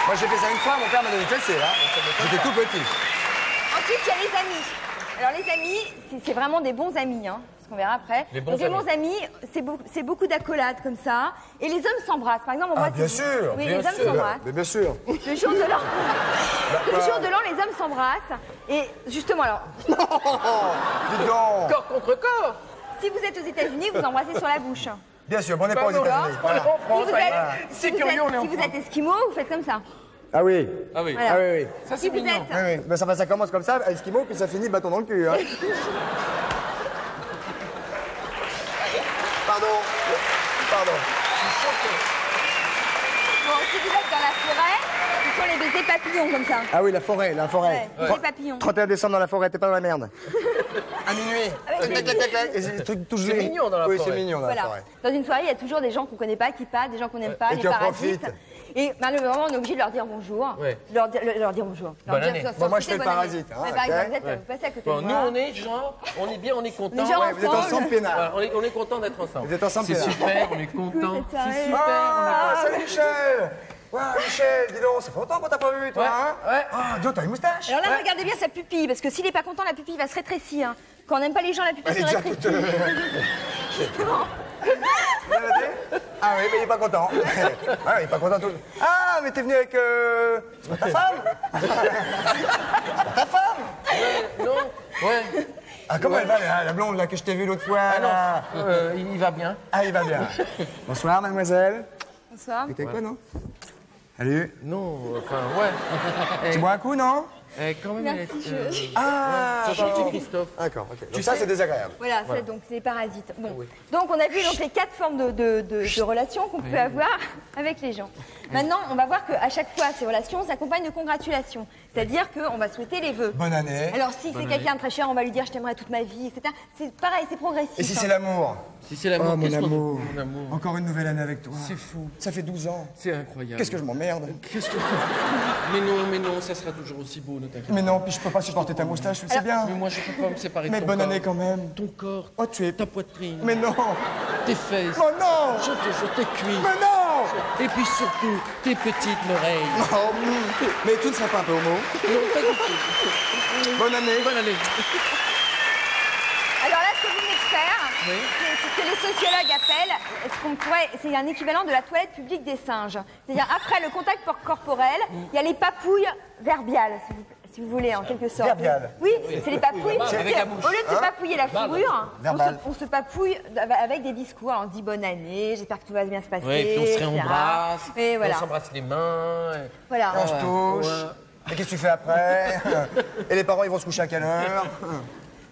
Moi, j'ai fait ça une fois, mon père m'a donné une fessée, là. J'étais tout petit. Ensuite, il y a les amis. Alors, les amis, c'est vraiment des bons amis, hein, parce qu'on verra après. Les bons Donc, les bons amis, c'est beaucoup d'accolades comme ça. Et les hommes s'embrassent. Par exemple, on voit... bien sûr. Oui, bien les hommes s'embrassent. Mais bien sûr. Le jour de l'an, le jour de l'an, les hommes s'embrassent. Et justement, alors... Dis donc. Corps contre corps. Si vous êtes aux États-Unis, vous embrassez sur la bouche. Bien sûr, bon, on n'est pas aux non, États-Unis. Voilà. C'est curieux, on est en Si vous France. êtes esquimau, vous faites comme ça. Ah oui. Ah oui. Voilà. Ah oui, oui. Ça, Si c'est vous mignon. êtes... Oui, oui. Ben, ça commence comme ça, à Esquimau, puis ça finit bâton dans le cul. Hein. Pardon. Bon, si vous êtes dans la forêt, ce sont les baisers papillons comme ça. Ah oui, la forêt. Ouais, baisers papillons. 31 décembre dans la forêt, t'es pas dans la merde. À minuit. Et c'est des trucs tout gelés. mignon dans la Oui, forêt. c'est mignon dans la Voilà. forêt. Dans une soirée, il y a toujours des gens qu'on connaît pas qui passent, des gens qu'on n'aime pas, Et des qui en parasites. profitent. Et malheureusement, on est obligé de leur dire bonjour. Ouais. Leur dire bonjour. Leur Bonne dire année. sans Bon, moi, je souhaiter fais le bonne année. parasite, hein, Ouais, par ok. exemple, vous passez à côté Bon, de nous, moi. on est genre, on est bien, on est content. Les gens Ouais, vous êtes ensemble, pénard. Voilà, on est content d'être ensemble. Vous êtes ensemble, C'est pénard. super, on est content. cette soirée. C'est super. Ah, salut Michel. Ouais, Michel, dis donc, ça fait longtemps qu'on t'a pas vu, toi, Ouais, hein? ouais. Ah, dis donc, t'as une moustache. Alors là, regardez bien sa pupille, parce que s'il n'est pas content, la pupille va se rétrécir. Hein. Quand on n'aime pas les gens, la pupille Elle est se déjà rétrécit. toute... Ah oui, mais il est pas content. Ah, il est pas content tout. Ah, mais t'es venu avec ta femme. Ta femme. Non, ouais. Ah, comment elle va, la blonde là que je t'ai vue l'autre fois? Ah là non, il va bien. Ah, il va bien. Bonsoir, mademoiselle. Bonsoir. T'es avec quoi, non? Salut. Non, enfin, ouais. Tu bois un coup, non? Quand même, Merci, Ah, Jean-Gentil pardon. Christophe. D'accord, ok. Donc ça, c'est désagréable. Voilà, donc c'est les parasites. Bon. Donc on a vu donc, les 4 formes de relations qu'on peut avoir avec les gens. Maintenant, on va voir qu'à chaque fois, ces relations s'accompagnent de congratulations. C'est-à-dire qu'on va souhaiter les vœux. Bonne année. Alors si c'est quelqu'un de très cher, on va lui dire je t'aimerai toute ma vie, etc. C'est pareil, c'est progressif. Et si hein. c'est l'amour? Si c'est l'amour, Oh, mon qu'est-ce qu'on- amour. Mon amour. Encore une nouvelle année avec toi. C'est fou. Ça fait 12 ans. C'est incroyable. Qu'est-ce que je m'emmerde? Qu'est-ce que... mais non, ça sera toujours aussi beau, ne t'inquiète pas. Mais non, puis je peux pas supporter ta moustache, tu le sais bien. Mais moi, je peux pas me séparer de Mais ton bonne corps. année quand même. Ton corps, Oh, tu es... ta poitrine, Mais non. tes fesses, Oh non. tes cuisses, Mais non. et puis surtout, tes petites oreilles. Oh, mais tu ne serais pas un peu homo? Non, pas du tout. Bonne année. Bonne année. Alors là, ce que vous venez de faire, c'est ce que les sociologues appellent, c'est un équivalent de la toilette publique des singes. C'est-à-dire, après le contact corporel, il y a les papouilles verbiales, si vous voulez, en quelque sorte. Verbiales. Oui, c'est les papouilles. avec la bouche. Au lieu de se papouiller la fourrure, Verbal. on se papouille avec des discours. Alors, on dit bonne année, j'espère que tout va bien se passer. Ouais, puis on se etc. réembrasse, Et voilà. on s'embrasse les mains. Voilà. On se touche. Ouais. Et qu'est-ce que tu fais après? Et les parents, ils vont se coucher à quelle heure?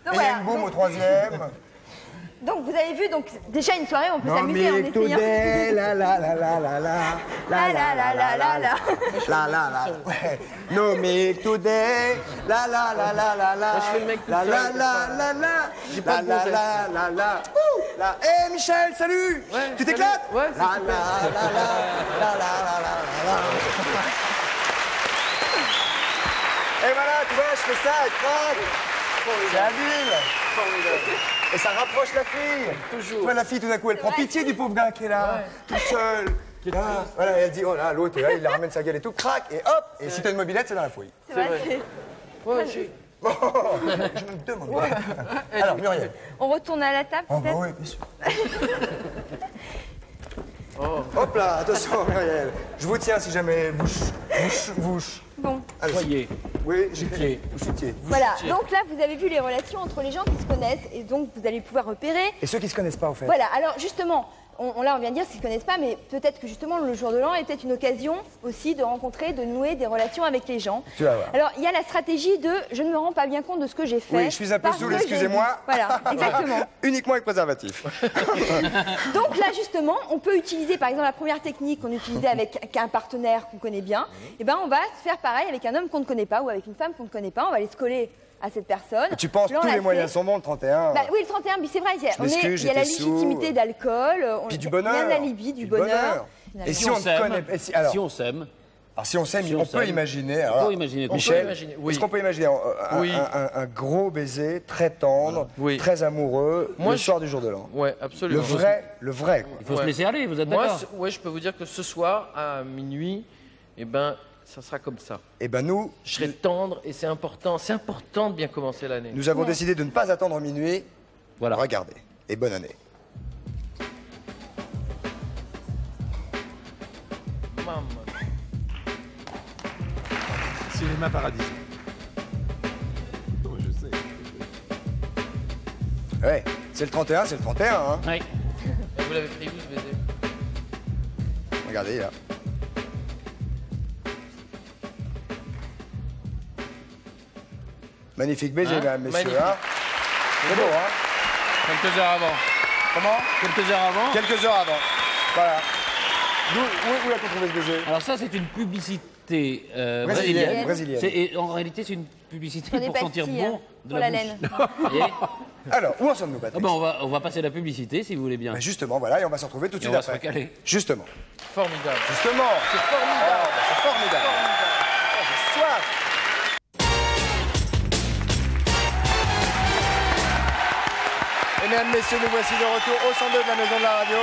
Donc, Et il y a voilà. une boum au troisième. Donc vous avez vu, donc déjà une soirée, on peut s'amuser en essayant. la la la la la la la la la la la la la. Ouais. No me today, la la la la la la. Moi, je fais le mec tout la seul, la c'est la pas- la la. J'ai pas de bon geste. la la. La. Eh Michel, salut. Ouais, Tu salut. t'éclates? Ouais, c'est La la super. la la la la la la. Et voilà, tu vois, je fais ça, elle craque. C'est habile. Et ça rapproche la fille. Toujours. Tu vois, la fille, tout d'un coup, elle prend pitié du pauvre gars qui est là, tout seul. Là, voilà, et elle dit, oh là, l'autre, là, il la ramène sa gueule et tout, crac, et hop. Et si t'as une mobilette, c'est dans la fouille. C'est vrai, Ouais, j'ai... Oh, je me demande. Alors, Muriel. on retourne à la table Oh, bah peut-être. oui, bien sûr. Hop là, attention, Muriel. Je vous tiens si jamais bouche. Bon. Allez. Soyez. Oui, Pied. vous soutiez. Voilà, donc là vous avez vu les relations entre les gens qui se connaissent et donc vous allez pouvoir repérer. Et ceux qui se connaissent pas, au fait. Voilà, alors justement, là on vient de dire qu'ils ne se connaissent pas, mais peut-être que justement le jour de l'an est peut-être une occasion aussi de rencontrer, de nouer des relations avec les gens. Tu vas voir. Alors il y a la stratégie de je ne me rends pas bien compte de ce que j'ai fait. Oui, je suis un peu parce saoul, que j'ai excusez-moi. dit. Voilà, exactement. Uniquement avec préservatif. Donc là justement, on peut utiliser par exemple la première technique qu'on utilisait avec un partenaire qu'on connaît bien. Et ben on va se faire pareil avec un homme qu'on ne connaît pas ou avec une femme qu'on ne connaît pas. On va aller se coller à cette personne. Et tu penses tous les l'enlacer. moyens sont bons, le 31. Bah, oui, le 31, mais c'est vrai, il y a m'excuse, il y a la j'étais sous. légitimité d'alcool, Puis du il y a bonheur. de l'alibi, du bonheur. Et Si si on on te s'aime, connaît. Et si- alors, si on s'aime, Alors si on s'aime, Si on on peut s'aime, imaginer. on alors, peut imaginer tout. Michel, On peut imaginer, oui. est-ce qu'on peut imaginer un gros baiser très tendre, Oui. très amoureux, Moi, le je- soir du jour de l'an? Ouais, absolument. Le vrai, quoi. Il faut se Ouais. laisser aller, vous êtes Moi, d'accord? ouais, je peux vous dire que ce soir, à minuit, eh ben, ça sera comme ça. Et ben nous, Je serai tendre et c'est important de bien commencer l'année. nous avons décidé de ne pas attendre minuit. Voilà. Regardez. Et bonne année. Maman. Cinéma Paradis. Oh, je sais. Ouais, c'est le 31, c'est le 31, hein. Oui. Et vous l'avez pris où ce baiser? Regardez, là. Magnifique baiser, Hein, mesdames, messieurs. magnifique. Hein. C'est beau, hein. Quelques heures avant. Comment? Quelques heures avant. Quelques heures avant. Voilà. Où a-t-on trouvé ce baiser? Alors ça, c'est une publicité Brésilienne. brésilienne. Et en réalité, c'est une publicité Pour des pour sentir pastilles, bon de pour la la bouche. laine. Vous voyez? Alors, où en sommes-nous, Ah Patrice? ben, on va passer la publicité, si vous voulez bien. Ben justement, voilà, et on va se retrouver tout de Et on suite va se après. recaler. Justement. Formidable. Justement. C'est formidable. Oh, c'est formidable. Oh, j'ai soif. Et mesdames, messieurs, nous voici de retour au 102 de la Maison de la Radio.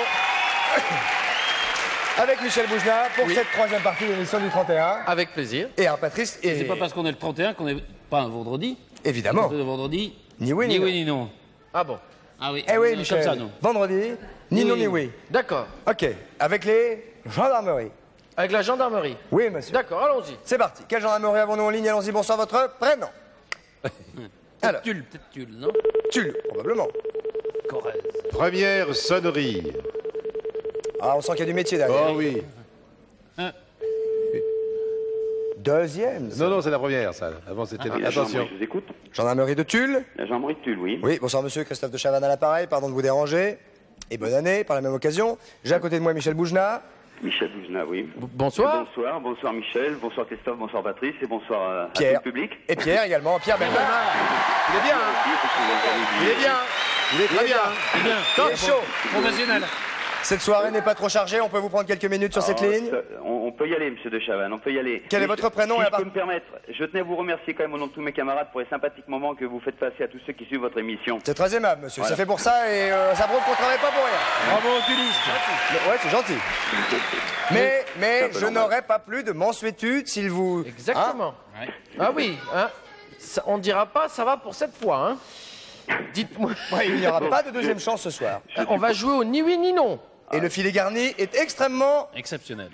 Avec Michel Boujna pour Oui. cette troisième partie de l'émission du 31. Avec plaisir. Et alors, Patrice, et C'est pas parce qu'on est le 31 qu'on n'est pas un vendredi. évidemment, Le vendredi, ni oui ni, ni non. oui ni non. Ah bon. Ah oui, Eh oui, comme Michel. ça, nous. Vendredi, ni non ni oui. D'accord. Ok, avec les gendarmeries. Avec la gendarmerie. Oui, monsieur. D'accord, allons-y. C'est parti. Quelle gendarmerie avons-nous en ligne? Allons-y, bonsoir, votre prénom. Alors, Peut-être Tulle, non? Tulle, probablement. Corrèze. Première sonnerie. Ah, on sent qu'il y a du métier derrière. Oh oui. Deuxième. Non, non, c'est la première, ça. Avant, c'était... Attention. Je vous écoute. Gendarmerie de Tulle. La gendarmerie de Tulle, oui. Oui, bonsoir monsieur, Christophe de Chavannes à l'appareil, pardon de vous déranger. Et bonne année, par la même occasion. J'ai à côté de moi Michel Boujna. Michel Boujna, oui. Bonsoir. Bonsoir, bonsoir Michel, bonsoir Christophe, bonsoir Patrice et bonsoir à Pierre. tout le public. Et Pierre également, Pierre Bernard. Il est bien, hein. Il est bien. Il est très bien. C'est bien. Il est chaud. Professionnel. Cette soirée n'est pas trop chargée, on peut vous prendre quelques minutes sur cette ligne. On peut y aller, monsieur de Chavannes, on peut y aller. Quel est votre prénom Si et je à part- peux me permettre, je tenais à vous remercier quand même au nom de tous mes camarades pour les sympathiques moments que vous faites passer à tous ceux qui suivent votre émission. C'est très aimable, monsieur. Voilà. C'est fait pour ça et ça prouve qu'on travaille pas pour rien. Bravo aux tulistes. Ouais, c'est gentil. Mais C'est un peu je normal. n'aurais pas plus de mansuétude s'il vous... Exactement. Ouais. Ah oui, hein. Ça, on ne dira pas ça va pour cette fois, hein. Dites-moi. Ouais, il n'y aura pas de deuxième chance ce soir. On va jouer au ni oui ni non. Et le filet garni est extrêmement Exceptionnel.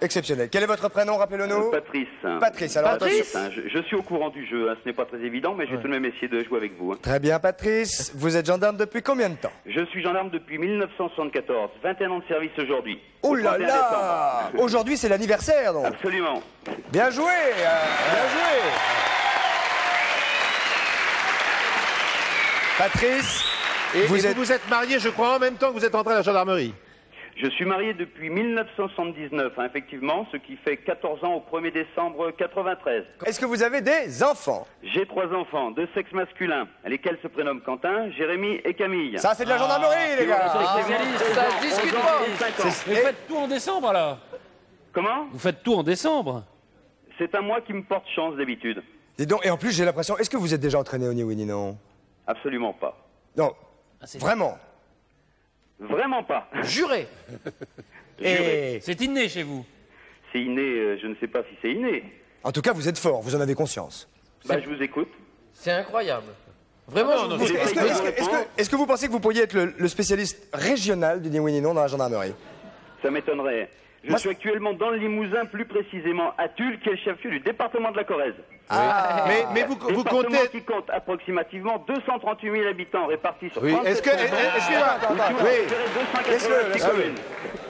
exceptionnel. Quel est votre prénom, rappelez-le-nous? Patrice. Patrice, alors Patrice. attention. Je suis au courant du jeu, hein, ce n'est pas très évident, mais je vais tout de même essayer de jouer avec vous. hein. Très bien, Patrice. Vous êtes gendarme depuis combien de temps? Je suis gendarme depuis 1974, 21 ans de service aujourd'hui. Oh Au là 31 là! décembre. Aujourd'hui, c'est l'anniversaire, donc. Absolument. Bien joué, bien joué. Patrice, Et vous êtes... vous êtes marié, je crois, en même temps que vous êtes entré à la gendarmerie. Je suis marié depuis 1979, hein, effectivement, ce qui fait 14 ans au 1er décembre 93. Est-ce que vous avez des enfants? J'ai 3 enfants, de sexe masculin, lesquels se prénomment Quentin, Jérémy et Camille. Ça, c'est de la gendarmerie, les gars. Ça se discute pas. Vous faites tout en décembre, alors? Comment? Vous faites tout en décembre? C'est à moi qui me porte chance d'habitude. Dis donc, et en plus, j'ai l'impression... Est-ce que vous êtes déjà entraîné au ni oui ni non? Absolument pas. Non, vraiment. Vraiment pas. Juré. Et... C'est inné chez vous? C'est inné, je ne sais pas si c'est inné. En tout cas, vous êtes fort, vous en avez conscience. Bah, je vous écoute. C'est incroyable. Vraiment, je vous Est-ce que vous pensez que vous pourriez être le spécialiste régional du ni oui ni non dans la gendarmerie? Ça m'étonnerait. Je suis actuellement dans le Limousin, plus précisément à Tulle, qui est le chef-lieu du département de la Corrèze. Ah. Mais vous Département comptez... qui compte approximativement 238 000 habitants répartis sur Oui, 37 est-ce que... cantons, Excusez-moi. où sont Oui, repérées 286 Laisse-le. communes.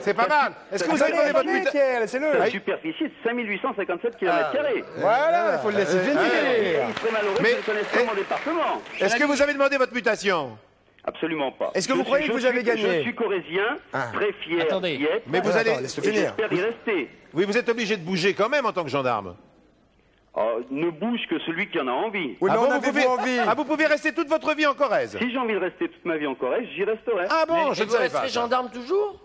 c'est pas mal. Est-ce que vous avez donné votre mutation? Laissez-le. La superficie de 5857 km². Voilà, il faut le laisser finir. Il serait malheureux Mais- que je ne connaisse pas mon département. Est-ce que vous avez demandé votre mutation? Absolument pas. Est-ce que vous croyez que vous avez gagné? Je suis corrézien, très fier Attendez. d'y être, Mais vous allez... Attends, laisse-le et finir. j'espère y rester. Oui, vous êtes obligé de bouger quand même en tant que gendarme. Oh, ne bouge que celui qui en a envie. Oui, mais Ah en bon, vous avez-vous pouvez... envie? Ah, vous pouvez rester toute votre vie en Corrèze? Si j'ai envie de rester toute ma vie en Corrèze, j'y resterai. Ah bon, je Et ne vous savais pas. resterez ça. gendarme toujours?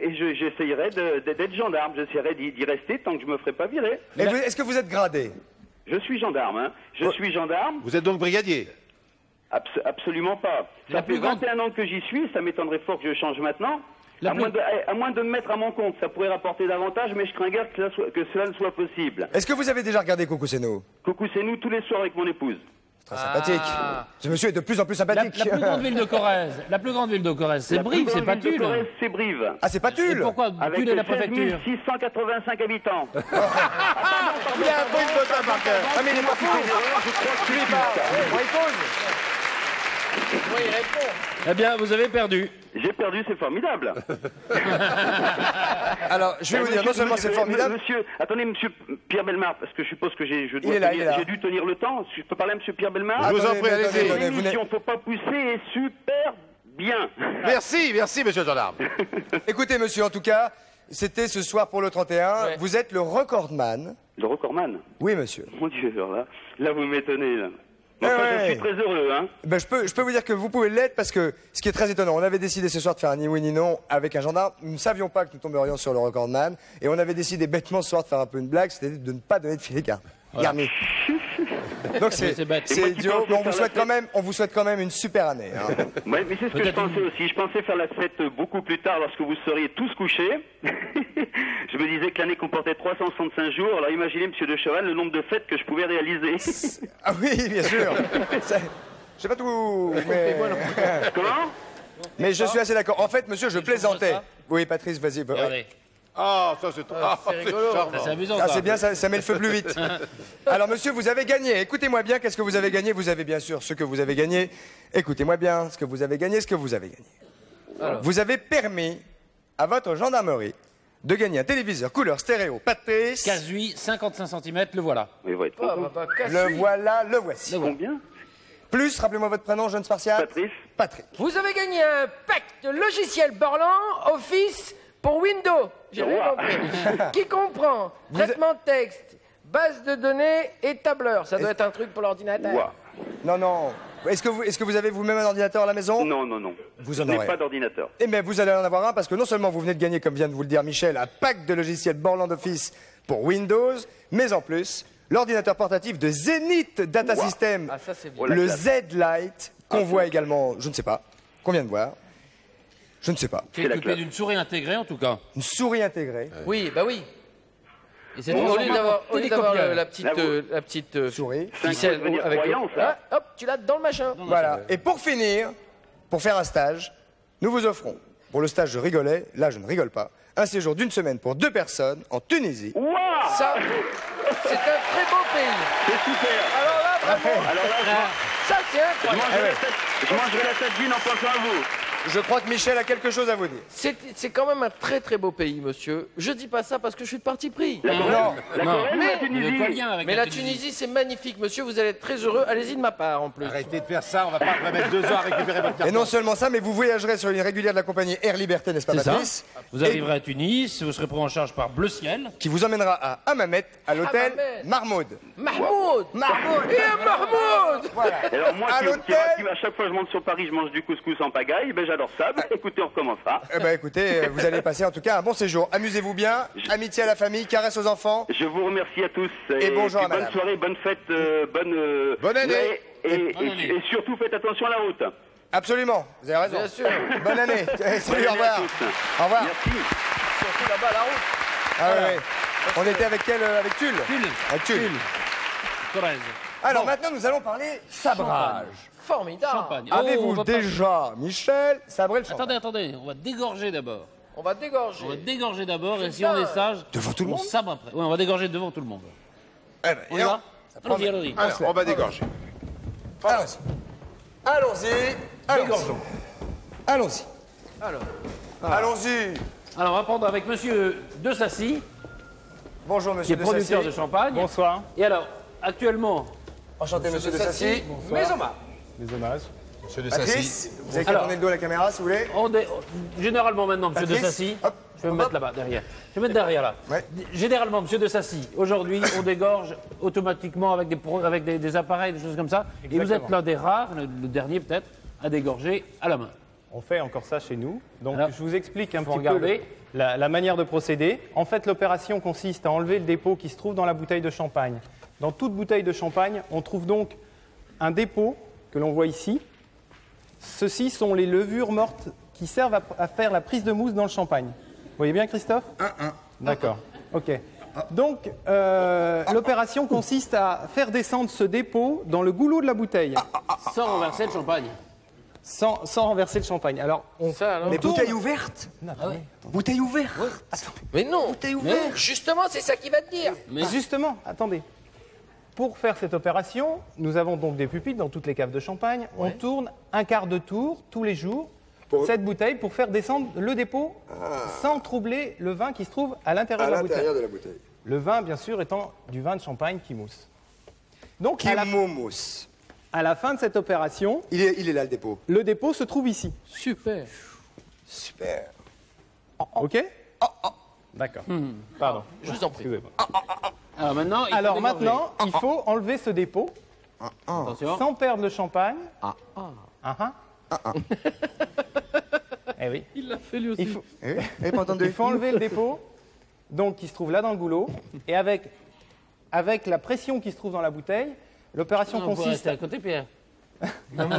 et j'essayerai d'être gendarme. J'essaierai d'y rester tant que je me ferai pas virer. Est-ce que vous êtes gradé? Je suis gendarme, hein. Je suis gendarme. Vous êtes donc brigadier? Absolument pas. Ça fait 21 ans que j'y suis, ça m'étonnerait fort que je change maintenant. À moins de me mettre à mon compte, ça pourrait rapporter davantage, mais je crains guère que cela ne soit possible. Est-ce que vous avez déjà regardé Coucou c'est nous? Coucou c'est nous tous les soirs avec mon épouse. Très sympathique. Ce monsieur est de plus en plus sympathique. La plus grande ville de Corrèze, c'est Brive, c'est pas Tulle. C'est Brive. Ah, c'est pas Tulle. Pourquoi Tulle est la Avec préfecture? 685 habitants. Il a appris une photo par cœur. Ah, mais il est pas fou. Tu lui parles. Bon, il pose. Oui, il répond. Eh bien, vous avez perdu. J'ai perdu, c'est formidable. Alors, je vais vous dire, non seulement c'est formidable. Attendez, monsieur Pierre Bellemare, parce que je suppose que j'ai dû tenir le temps. Je peux parler à monsieur Pierre Bellemare? Je vous en prie, allez-y. L'émission Faut pas pousser est super bien. Merci, monsieur le gendarme. Écoutez, monsieur, en tout cas, c'était ce soir pour le 31. Ouais. Vous êtes le recordman. Le recordman? Oui, monsieur. Mon Dieu, alors là vous m'étonnez, là. Enfin, je suis très heureux, hein. Ben, je peux vous dire que vous pouvez l'être parce que ce qui est très étonnant, on avait décidé ce soir de faire un ni oui ni non avec un gendarme. Nous ne savions pas que nous tomberions sur le recordman et on avait décidé bêtement ce soir de faire un peu une blague, c'était de ne pas donner de filet garni. Donc c'est idiot, mais on vous souhaite quand même une super année. Hein. Ouais, mais c'est ce que je pensais aussi. Je pensais faire la fête beaucoup plus tard lorsque vous seriez tous couchés. Je me disais que l'année comportait 365 jours. Alors imaginez, monsieur de Cheval, le nombre de fêtes que je pouvais réaliser. Ah oui, bien sûr. Je sais pas tout, mais... Comment? Mais je suis assez d'accord. En fait, monsieur, je plaisantais. Oui, Patrice, vas-y. Ah, ça c'est rigolo. C'est amusant. Ah, c'est bien, ça met le feu plus vite. Alors, monsieur, vous avez gagné. Écoutez-moi bien, qu'est-ce que vous avez gagné? Vous avez bien sûr ce que vous avez gagné. Écoutez-moi bien, ce que vous avez gagné, Alors. Vous avez permis à votre gendarmerie de gagner un téléviseur couleur stéréo Patrice. Casui, 55 cm, le voilà. Il va être content. Le voilà, le voici. Combien? Plus, rappelez-moi votre prénom, jeune spartiate. Patrick. Vous avez gagné un pack de logiciels Borland Office pour Windows. J'ai rien compris. Qui comprend traitement de texte, base de données et tableur. Ça doit être un truc pour l'ordinateur. Non. Est-ce que vous avez vous-même un ordinateur à la maison? Non. Vous en aurez. Je n'ai pas d'ordinateur. Eh bien, vous allez en avoir un parce que non seulement vous venez de gagner, comme vient de vous le dire Michel, un pack de logiciels Borland Office pour Windows, mais en plus, l'ordinateur portatif de Zenith Data System, le Z-Lite, qu'on voit également, je ne sais pas, qu'on vient de voir. Je ne sais pas. Qui est équipé d'une souris intégrée, en tout cas. Une souris intégrée? Oui, bah oui. Et c'est au lieu d'avoir la petite souris ficelle avec hop, tu l'as dans le machin. Voilà. Et pour finir, pour faire un stage, nous vous offrons, pour le stage je rigolais, là je ne rigole pas, un séjour d'une semaine pour 2 personnes en Tunisie. Wow, ça, c'est un très beau pays. C'est super. Alors là, bravo. Ça, c'est incroyable. Je mangerai la tête d'une en pensant à vous. Je crois que Michel a quelque chose à vous dire. C'est quand même un très très beau pays, monsieur. Je dis pas ça parce que je suis de parti pris. Mais la Tunisie, c'est magnifique, monsieur. Vous allez être très heureux. Allez-y de ma part, en plus. Arrêtez de faire ça, on va pas mettre 2 heures à récupérer votre carte. Et non seulement ça, mais vous voyagerez sur une régulière de la compagnie Air Liberté, n'est-ce pas, Patrice? Vous arriverez à Tunis, vous serez pris en charge par Bleu Ciel. Qui vous emmènera à Hammamet, à l'hôtel Marmoud. Marmoud. Voilà. Et alors moi, à chaque fois que je monte sur Paris, je mange du couscous en pagaille. Ben j'adore ça. Écoutez, on recommencera. Eh ben écoutez, vous allez passer en tout cas un bon séjour. Amusez-vous bien, amitié à la famille, caresse aux enfants. Je vous remercie à tous. Et bonjour à madame. Bonne soirée, bonne fête, bonne année. Et surtout, faites attention à la route. Absolument, vous avez raison. Bien sûr. Bonne année. Salut, au revoir. Au revoir. Merci. Surtout là-bas, la route. Ah oui. On était avec quel? Avec Tulle. Avec Tulle. Corrèze. Alors maintenant, nous allons parler sabrage. Formidable. Champagne. Avez-vous déjà, Michel, sabré le champagne? Attendez, on va dégorger d'abord. On va dégorger. On va dégorger d'abord et si on est sage, devant tout le monde. On sabre après. Oui, on va dégorger devant tout le monde. Eh ben, on y va? Allons-y. Alors, on va dégorger. Allons-y. Allons-y. Alors, on va prendre avec monsieur De Sacy. Bonjour, monsieur qui est producteur de champagne. Bonsoir. Et alors, actuellement... Enchanté, monsieur De Sacy. Bonsoir. Les hommages. Monsieur De Patrice, Sacy. vous avez qu'à tourner le dos à la caméra, si vous voulez. Généralement, maintenant, monsieur De Sacy... Je vais me mettre là-bas, derrière. Je vais me mettre derrière, là. Ouais. Généralement, monsieur De Sacy, aujourd'hui, on dégorge automatiquement avec des appareils, des choses comme ça. Exactement. Et vous êtes l'un des rares, le dernier peut-être, à dégorger à la main. On fait encore ça chez nous. Donc alors, je vous explique un petit regarder. la manière de procéder. En fait, l'opération consiste à enlever le dépôt qui se trouve dans la bouteille de champagne. Dans toute bouteille de champagne, on trouve donc un dépôt que l'on voit ici. Ceux-ci sont les levures mortes qui servent à faire la prise de mousse dans le champagne. Vous voyez bien, Christophe? D'accord, ok. Donc, l'opération consiste à faire descendre ce dépôt dans le goulot de la bouteille. Sans renverser le champagne. Sans renverser le champagne. Alors, Mais bouteille ouverte? Bouteille ouverte? Mais non. Bouteille ouverte? Justement, c'est ça qu'il va te dire. Mais justement, attendez. Pour faire cette opération, nous avons donc des pupitres dans toutes les caves de champagne. On tourne un quart de tour tous les jours cette bouteille pour faire descendre le dépôt sans troubler le vin qui se trouve à l'intérieur de la bouteille. Le vin, bien sûr, étant du vin de champagne qui mousse. Donc, mousse. À la fin de cette opération, il est là le dépôt. Le dépôt se trouve ici. Super. Super. Ok? D'accord. Pardon. Je vous en prie. Alors maintenant, il faut enlever ce dépôt sans perdre le champagne. Eh oui. Il l'a fait lui aussi. Il faut enlever le dépôt, donc qui se trouve là dans le goulot, et avec la pression qui se trouve dans la bouteille, l'opération consiste à côté, Pierre.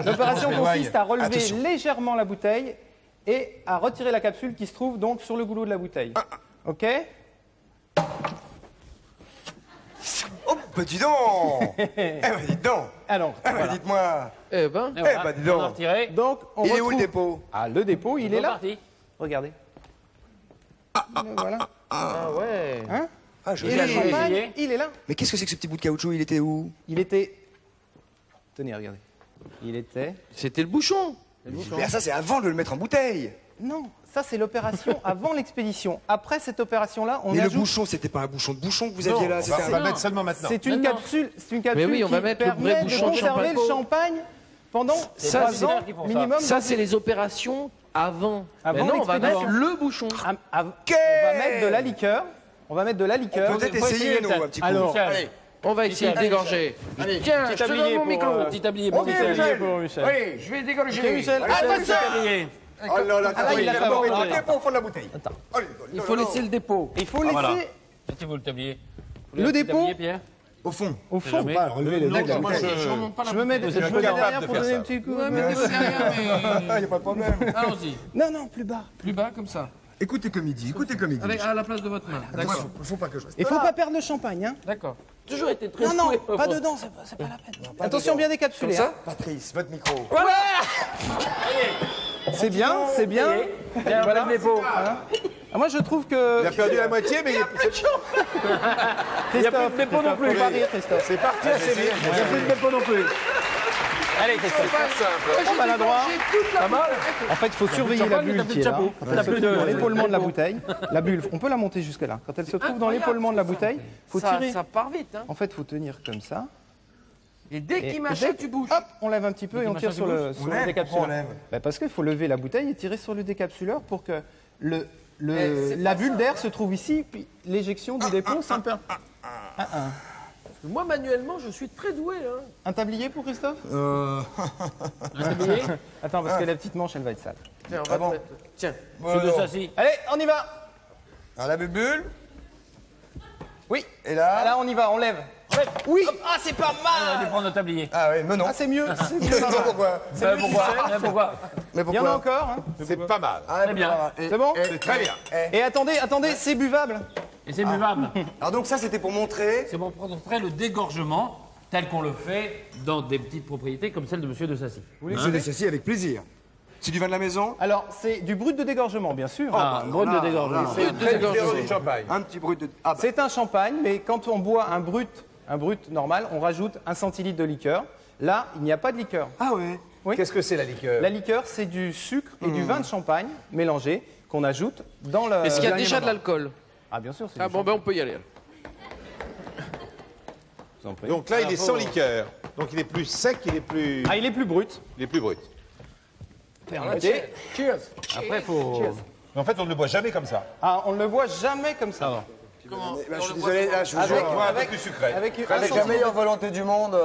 L'opération consiste à relever légèrement la bouteille et à retirer la capsule qui se trouve donc sur le goulot de la bouteille. Ok? Oh, bah dis donc! Dis donc! Alors, voilà. Dites-moi! Eh ben, dis donc! On a retiré. Donc, il est où le dépôt? Ah, le dépôt, il est là. Parti. Regardez. Voilà. Ah ouais. Hein? Je Et le champagne, il est là. Mais qu'est-ce que c'est que ce petit bout de caoutchouc? Il était où? Il était... Tenez, regardez. Il était... C'était le bouchon. Mais ça, c'est avant de le mettre en bouteille! Non, ça c'est l'opération avant l'expédition. Après cette opération-là, on Mais ajoute... le bouchon, c'était pas un bouchon de bouchon que vous aviez là? On va mettre seulement maintenant. C'est une capsule, Mais oui, on va qui mettre le vrai permet de bouchon de conserver le champagne pendant 3 ans minimum. Ça, c'est les opérations avant. Avant non, on va mettre l'expédition. le bouchon. On va mettre de la liqueur. On va mettre de la liqueur. On peut peut-être essayer, nous, un petit coup. Alors, Allez, on va essayer de dégorger. Tiens, je te donne mon micro. Petit tablier On pour vient, Michel. Michel. Oui, je vais dégorger. Michel. Attention. Oh là là, il a fait d'abord, il bon. faut le dépôt au fond de la bouteille. Il faut laisser le dépôt. il faut laisser Mettez-vous le tablier. le dépôt Pierre. Au fond. au fond. Pas relever le nez de la Moi, bouteille. Je remonte pas la Je me mets bouteille. derrière pour faire donner ça. un petit coup. Ouais, mettez-vous derrière, Il n'y a pas de problème. Allons-y. Non, plus bas. Plus bas, comme ça. Écoutez comme il dit, écoutez comme il dit. Allez, à la place de votre main. D'accord. Faut pas que je reste. Il faut pas perdre le champagne, hein. D'accord. Toujours été très Non, doué. pas dedans, c'est pas la peine. Attention, bien décapsulé. Comme ça hein. Patrice, votre micro. Voilà. C'est bien, c'est bien. Voilà le dépôt. Ah, moi, je trouve que... Il a perdu la moitié, mais il est plus Il n'y a plus de dépôt non plus. Faut pas rire, Christophe. C'est parti assez vite. Il n'y a plus de dépôt non plus. Allez, Christophe. Trop maladroit. Pas mal. En fait, il faut surveiller la bulle qui est là. Quand elle se trouve dans l'épaulement de la bouteille. La bulle, on peut la monter jusque là. Quand elle se trouve dans l'épaulement de la bouteille, il faut tirer. Ça part vite, hein. En fait, il faut tenir comme ça. Et dès qu'il Et machin, dès- tu bouges. Hop, on lève un petit peu et on tire sur le décapsuleur. lève Bah, parce qu'il faut lever la bouteille et tirer sur le décapsuleur pour que c'est la pas bulle ça. d'air se trouve ici, puis l'éjection du dépôt sans peur. Moi, manuellement, je suis très doué, hein. Un tablier pour Christophe Un tablier. Attends, parce que la petite manche, elle va être sale. Tiens, on va te mettre. Tiens. Monsieur de Sassy. Allez, on y va. Alors la bubule. Oui. Et là. Là, on y va, on lève. Oui. Ah, c'est pas On va mal. prendre le tablier. Ah oui, mais non. Ah, c'est mieux. C'est mieux. Non, pourquoi? Pourquoi Mais Il y en a encore. Hein. C'est pas mal. Très bien. C'est bon C'est très bien. Et attendez, c'est buvable. Et c'est buvable. Alors donc ça, c'était pour montrer. C'est pour montrer le dégorgement tel qu'on le fait dans des petites propriétés comme celle de Monsieur de Sassy. Je laisse ceci avec plaisir. C'est du vin de la maison? Alors, c'est du brut de dégorgement, bien sûr. Ah, un brut de dégorgement. C'est Brut de dégorgement. Du champagne. un petit brut de. Ah bah. C'est un champagne, mais quand on boit un brut normal, on rajoute 1 centilitre de liqueur. Là, il n'y a pas de liqueur. Ah ouais. Oui. Qu'est-ce que c'est la liqueur? La liqueur, c'est du sucre et du vin de champagne mélangé qu'on ajoute dans le. Est-ce qu'il y a dernier déjà de moment. l'alcool? Ah, bien sûr, c'est Ah du bon, ben on peut y aller. Je vous en prie. Donc là, il est sans liqueur. Donc il est plus sec, il est plus brut. brut. Cheers. Après, faut. Mais en fait, on ne le boit jamais comme ça. Ah, on ne le boit jamais comme ça. Comment? Bah, je suis désolé, là, je vous Avec- jure. On boit un peu avec- plus sucré. Avec, Avec la meilleure volonté du monde.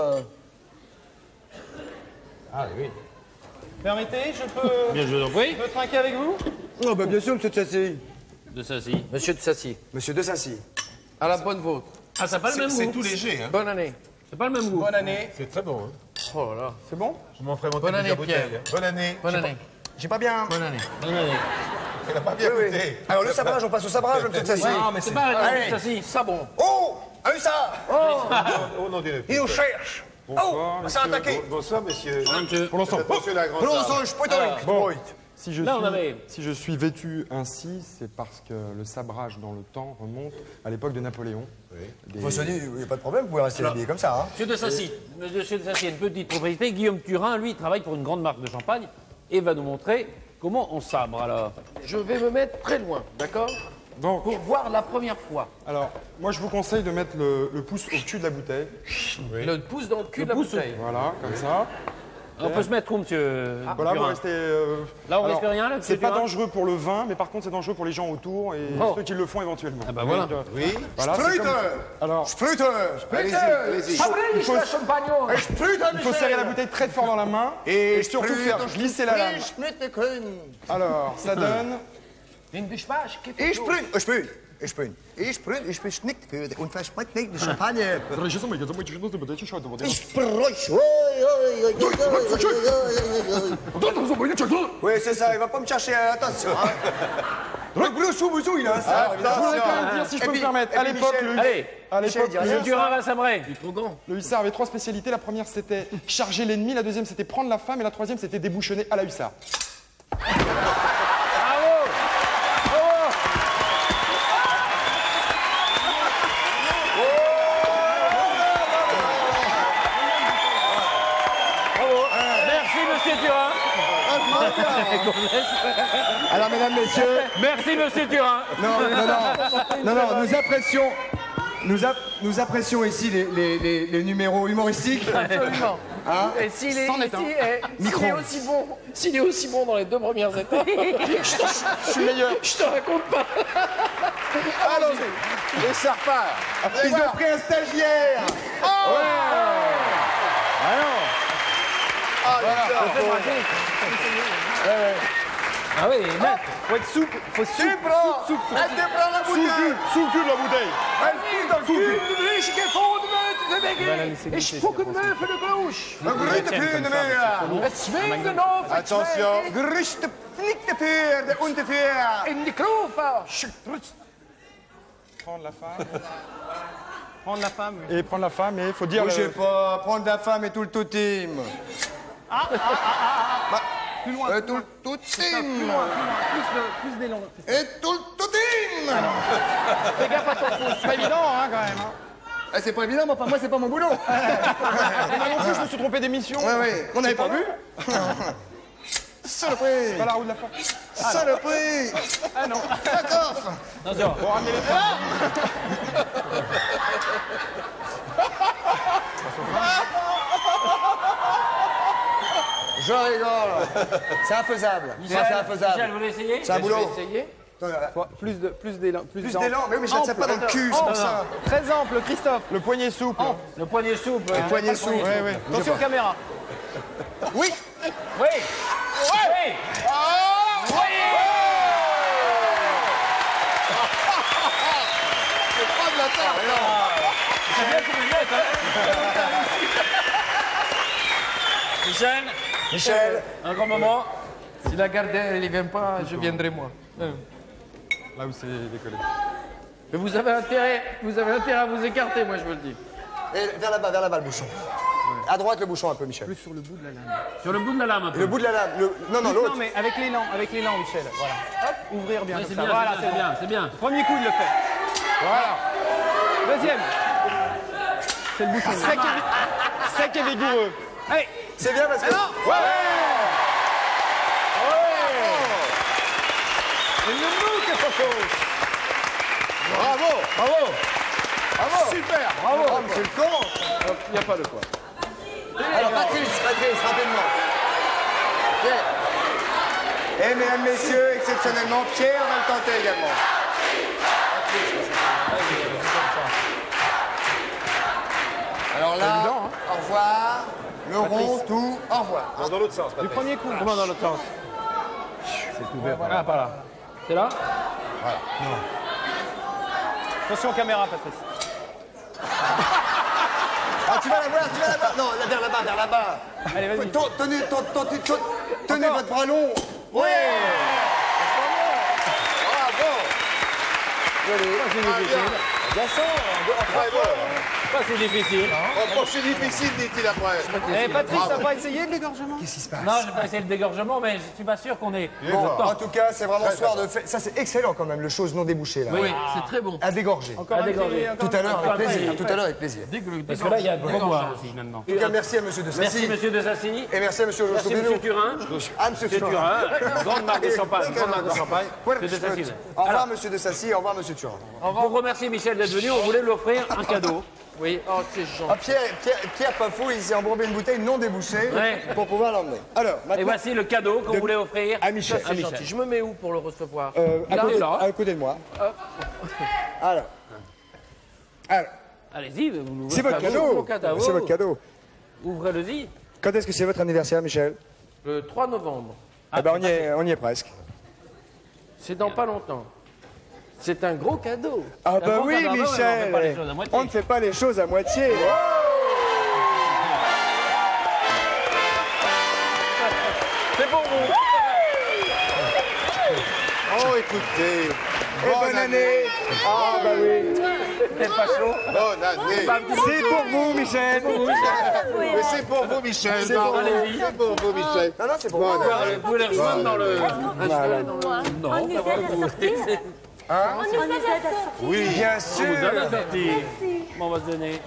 Ah oui. Permettez, je peux Bien, je vous en prie. trinquer avec vous? Oh bah bien sûr, monsieur Tchassi. De Sassy. Monsieur de Sassy. Monsieur de Sassy. À la bonne vôtre. Ah, ça n'a pas le même goût. C'est tout léger. Hein. Bonne année. C'est pas le même goût. Bonne année. C'est très bon. Hein. Oh là là. C'est bon? Je m'en ferai monter Bonne année, plusieurs Pierre. bouteilles. Bonne année. Bonne année. J'ai pas bien. Bonne année. Bonne année. Il n'a pas bien Oui, oui. goûté. Alors le sabrage, on passe au sabrage, monsieur de Sassy. Non, mais C'est pas un Allez. Sassy. Ça bon. Oh, un hussard. Oh non, Dieu. Il nous cherche. Oh, on s'est attaqué. Bonsoir, monsieur. Pour l'instant. Attention, la grande Non, salle. je peux te Bon. Si je, Là, on suis, avait- si je suis vêtu ainsi, c'est parce que le sabrage dans le temps remonte à l'époque de Napoléon. Des- Faut se dire, il n'y a pas de problème, vous pouvez rester habillé comme ça. Hein. Monsieur de Sassy. Monsieur de Sassy a une petite propriété. Guillaume Turin, lui, travaille pour une grande marque de champagne et va nous montrer comment on sabre alors. Je vais me mettre très loin, d'accord? Donc, Pour voir la première fois. alors, moi je vous conseille de mettre le pouce au cul de la bouteille. Le pouce dans le cul Le de la pouce. bouteille. Voilà, comme ça. On peut se mettre où, monsieur Voilà, vous Turin restez. Là, on alors, risque rien, là, c'est monsieur pas Turin dangereux pour le vin, mais par contre, c'est dangereux pour les gens autour et Oh. ceux qui le font éventuellement. Ah bah voilà. Donc, Oui. voilà, c'est comme- alors, Sprute. Allez-y, allez-y. Fabrice, la champagnon. il faut serrer la bouteille très fort dans la main et surtout faire glisser la lame. Alors, ça donne. Une Bischwasch, Ich bin nicht für die unverspricht nicht die Champagne. Oui, c'est ça, il va pas me chercher, attention. Hein. Le bleu sous bousou, il a un ça. Je voudrais quand même dire, si je peux me permettre, à l'époque, Allez, monsieur Turin va sabrer. Il est trop grand. le hussard avait 3 spécialités. La première, c'était charger l'ennemi. La deuxième, c'était prendre la femme. Et la troisième, c'était débouchonner à la hussard. Merci, monsieur Turin. Alors, mesdames, messieurs, Merci, monsieur Turin. non, nous apprécions ici les numéros humoristiques. Absolument. Hein? Et s'il est, C'en est un. s'il est aussi bon dans les 2 premières étapes, je suis meilleur. Je te raconte pas. Allons-y. Et ça repart. Ils ont pris un stagiaire. Ah oui, net. Faut être souple. Faut Tu prends. Elle te prend la bouteille. Sous le cul de la bouteille. Elle file dans le cul. Ich spucke Möwe de Gauche. Le grüne Kühne mehr. Het swingde nog. Attention. Grüchte Pfnickte Pferde und die Pferde. In die Krofa. Prendre la femme. Prendre la femme. Et prendre la femme. Et il faut dire. Bougez pas, prendre la femme et tout le tout team. Plus loin. Tout le tout team. Plus d'élan. Et tout le tout team. Fais gaffe à ton pouce. C'est pas évident, hein, quand même. Hein. Ah, c'est pas évident, mais enfin, moi, c'est pas mon boulot. Et moi non plus, je me suis trompé d'émission. Ouais, on n'avait pas vu. Saloperie. Pas la roue de la force. Saloperie. Ah non. Fuck off. Attention. Pour ramener les femmes. Je rigole. C'est infaisable. C'est Michel, infaisable. vous voulez essayer C'est un boulot. Essayer. Plus d'élan. Plus d'élan, mais oui, mais je ne sais pas dans le cul, c'est pour ça. Très ample, Christophe. Le poignet souple. Le poignet souple. Le poignet souple. Ouais, ouais. Attention aux caméras. Oui. Oui. Oui. C'est pas de la terre, non. C'est bien comme une lettre, hein. Michel. Un grand moment. Si la Gardère ne vient pas, je viendrai moi. Là où c'est décollé. Mais vous avez intérêt à vous écarter, moi je vous le dis. Et vers là-bas, le bouchon. À droite, le bouchon un peu, Michel. Plus sur le bout de la lame. Sur le bout de la lame un peu. Le bout de la lame. Non, l'autre. Non, mais avec l'élan, Michel. Voilà. Hop, ouvrir bien. Ouais, comme c'est ça. bien, Voilà, c'est bien, c'est bien. Premier coup, il le fait. Voilà. Deuxième. C'est le bouchon. Sec et vigoureux. Allez. C'est bien parce que. Ouais. Bravo. Super. Bravo. C'est le con. Il n'y a pas de quoi. Alors, Patrice, rapidement. Pierre. Et mesdames, messieurs, exceptionnellement, Pierre va le tenter également. Alors là, au revoir. Le rond, tout, au revoir. Non, dans l'autre sens, Du Patrice. premier coup. Comment dans l'autre sens? C'est ouvert. Ah, pas là. C'est là? Voilà. Attention caméra, Patrice. Ah, tu vas la voir, tu vas la voir. Non, vers là-bas, vers là-bas. Allez, vas-y. Tenez votre bras long. Ouais. Bravo. Joli. C'est difficile. Oh, c'est difficile, dit-il après. Eh, Patrice, t'as pas essayé de l'égorgement? Qu'est-ce qui se passe? Non, j'ai pas essayé le dégorgement, mais je suis pas sûr qu'on est. Bon, en tout cas, c'est vraiment soir de fête. Ça, c'est excellent quand même, le chose non débouchée là. Oui, c'est très bon. À dégorger. Encore À un dégorger. essai, encore Tout à l'heure, Encore avec plaisir. après. Tout à l'heure, avec plaisir. Parce que là, il y a de quoi boire aussi maintenant. En tout cas, merci à monsieur de Sassy. Merci, monsieur de Sassy. Et merci à monsieur Merci, Choubino. monsieur Turin. Ah, monsieur Monsieur Turin. Turin, grande marque de champagne. Grande marque de champagne. Voilà, Monsieur de Sassy. au revoir, monsieur de Sassy. Au revoir, monsieur Turin. Pour remercier Michel d'être venu, on voulait lui offrir un cadeau. Oui, oh, c'est Ah, gentil. Pierre Pafou, il s'est embourbé une bouteille non débouchée Ouais. pour pouvoir l'emmener. Alors, Et maintenant, voici le cadeau qu'on voulait offrir à Michel. C'est gentil. Je me mets où pour le recevoir? À côté de moi. Alors. Allez-y, vous l'ouvrez. C'est votre Mon cadeau. cadeau. C'est votre cadeau. Ouvrez-le-y. Quand est-ce que c'est votre anniversaire, Michel? Le 3 novembre. Eh ben, on y est presque. C'est dans pas longtemps. C'est un gros cadeau. Ah Un bah bon oui, cadeau, ouais, Michel. on fait pas les choses à moitié. On ne fait pas les choses à moitié. C'est pour vous. Oh, écoutez. Et bonne année. Ah bah oui. C'est pas chaud. Bonne année. C'est pour vous, Michel. Mais c'est pour vous, Michel. C'est pour vous. Allez-y. C'est pour vous, Michel. Non, non, c'est pour vous. Vous pouvez les rejoindre dans le. Non, On nous aide à sortir. On nous aide à sortir. Oui, bien on sûr. vous donne la sortie. Merci. Bon, on va se donner.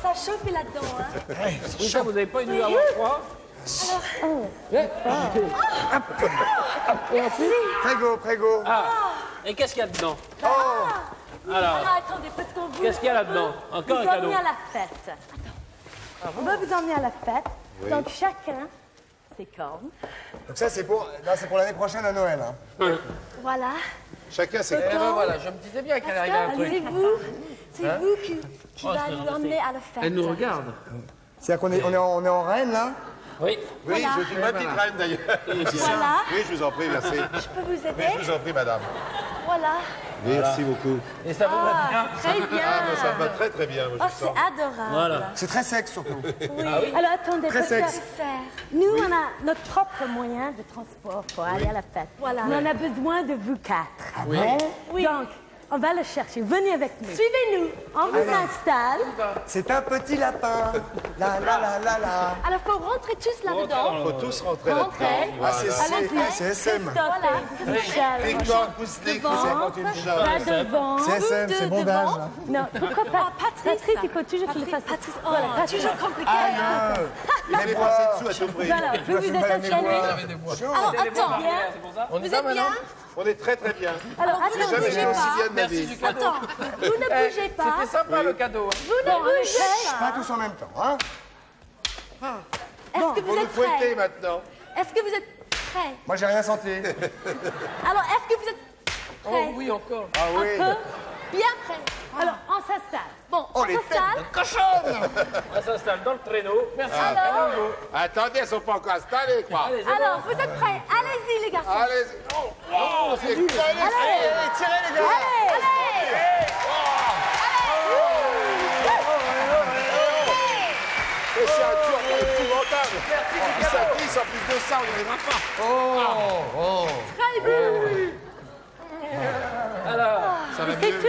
Ça chauffe là-dedans. Hein. Oui, ça, vous n'avez pas une nuit avoir froid? Prégo. Ah. Et qu'est-ce qu'il y a dedans? Alors, Attendez, parce qu'on vous... qu'est-ce qu'il y a là-dedans? Encore un vous cadeau. emmener à la fête. Attends. On va vous emmener à la fête. Donc chacun ses cornes. Donc ça, c'est pour l'année prochaine à Noël. Hein. Voilà. Chacun ses Eh ben voilà, je me disais bien qu'elle arrivait à un truc. C'est vous qui va nous emmener à la fête. Elle nous regarde. C'est-à-dire qu'on est en Rennes, là? Oui. Oui, je suis ma petite reine d'ailleurs. Voilà. Oui, je vous en prie, merci. Je peux vous aider? Je vous en prie, madame. Voilà. Merci beaucoup. Et ça vous va bien? Très bien. Ah, mais ça me va très très bien. Moi, Oh, je c'est sens. adorable. Voilà. C'est très sec, surtout. Oui. Alors attendez, Très parce que sexe. nous, on a notre propre moyen de transport pour aller à la fête. Voilà. Mais on a besoin de vous quatre. Oui. Oui. Donc, on va le chercher. Venez avec nous. Suivez-nous. On vous installe. C'est un petit lapin. La la la la la. Alors, faut rentrer tous là-dedans. Il faut tous rentrer là-dedans. Rentrez. Ah, c'est Allez-y. SM. Voilà. Michel. Victor, pousse-les, Devant. c'est Va devant. C'est SM, c'est bondage. là. Non, pourquoi pas? Patrice, il faut toujours qu'il le fasse. Voilà, Patrice. Toujours compliqué. les passer dessous à tout prix. Voilà, vous vous êtes installés. Alors, attends. On y va maintenant? On est très très bien. Alors, J'ai jamais attendez. été aussi bien de ma Merci vie. du cadeau. Attends, vous ne bougez pas. C'était sympa le cadeau. Vous ne bougez Pas pas. tous en même temps, hein? Est-ce que Vous vous nous êtes fouettez prêts? maintenant. Est-ce que vous êtes prêts? Moi, j'ai rien senti. Alors, est-ce que vous êtes Oh prêts? oui, encore. Ah oui. Un peu? Bien prêts. Alors, on s'installe. Bon, on les s'installe. On s'installe dans le traîneau. Merci. Alors, Attendez, elles sont pas encore installées, quoi. Allez, c'est alors, vous êtes prêts? Allez-y, les garçons. Allez-y. Oh, c'est Allez, Tirez, les gars. allez. Et c'est un tour épouvantable. Ils s'appuient, en plus de ça, on n'y arrivera pas. Très bien. Alors, C'est tout.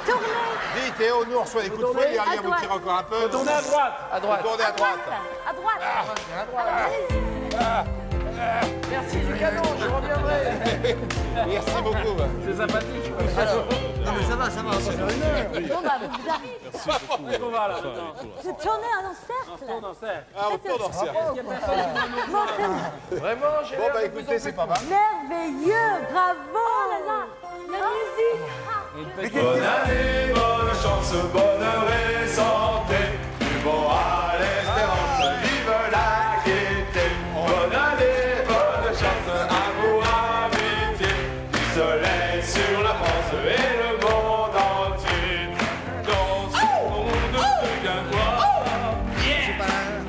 Tournez. Dis, Théo, nous on reçoit des coups de fouet, et derrière, vous tirez encore un peu. tournez à droite. À droite. Tournez à droite. À droite. Merci du cadeau, je reviendrai. Merci beaucoup. C'est sympathique. Non, mais ça va, on va faire une heure. Bon, bah, vous arrivez. On va là maintenant. Vous tournez en cercle. Tourne en cercle. Ah, on tourne en cercle. Vraiment, j'ai Bon, l'air bah de écoutez, plus en c'est plus- pas mal. Merveilleux. Bravo. Oh là là. La musique. Bonne année, bonne chance, bonheur et santé. Du bon à l'espérance, vive la gaieté. Bonne année, bonne chance, amour, amitié. Du soleil sur la France et le monde entier. Dans ce monde de guingois,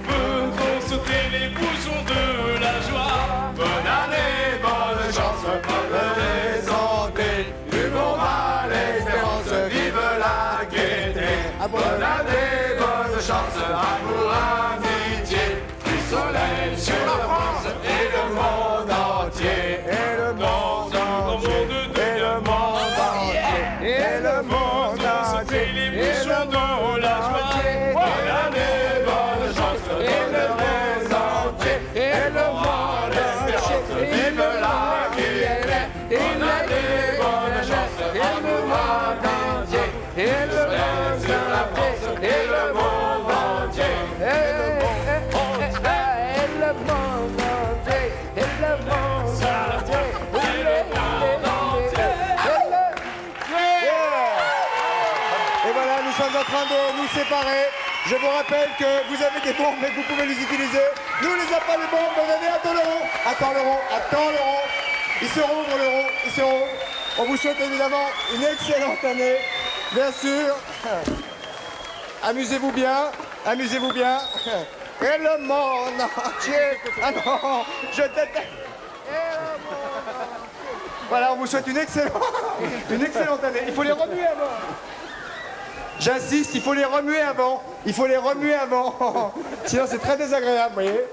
faisons sauter les bouchons de la joie. Bonne année, bonne chance, bonheur et santé. préparés. Je vous rappelle que vous avez des bombes et que vous pouvez les utiliser. Nous, on les a pas les bombes. Bonne année, attends l'euro. Attends l'euro, attends l'euro. Ils seront pour l'euro, ils seront. On vous souhaite évidemment une excellente année. Bien sûr. Amusez-vous bien, amusez-vous bien. Et le monde entier. Ah non, je déteste. Voilà, on vous souhaite une excellente année. Il faut les remuer avant. J'insiste, il faut les remuer avant. Il faut les remuer avant. Sinon, c'est très désagréable, vous voyez.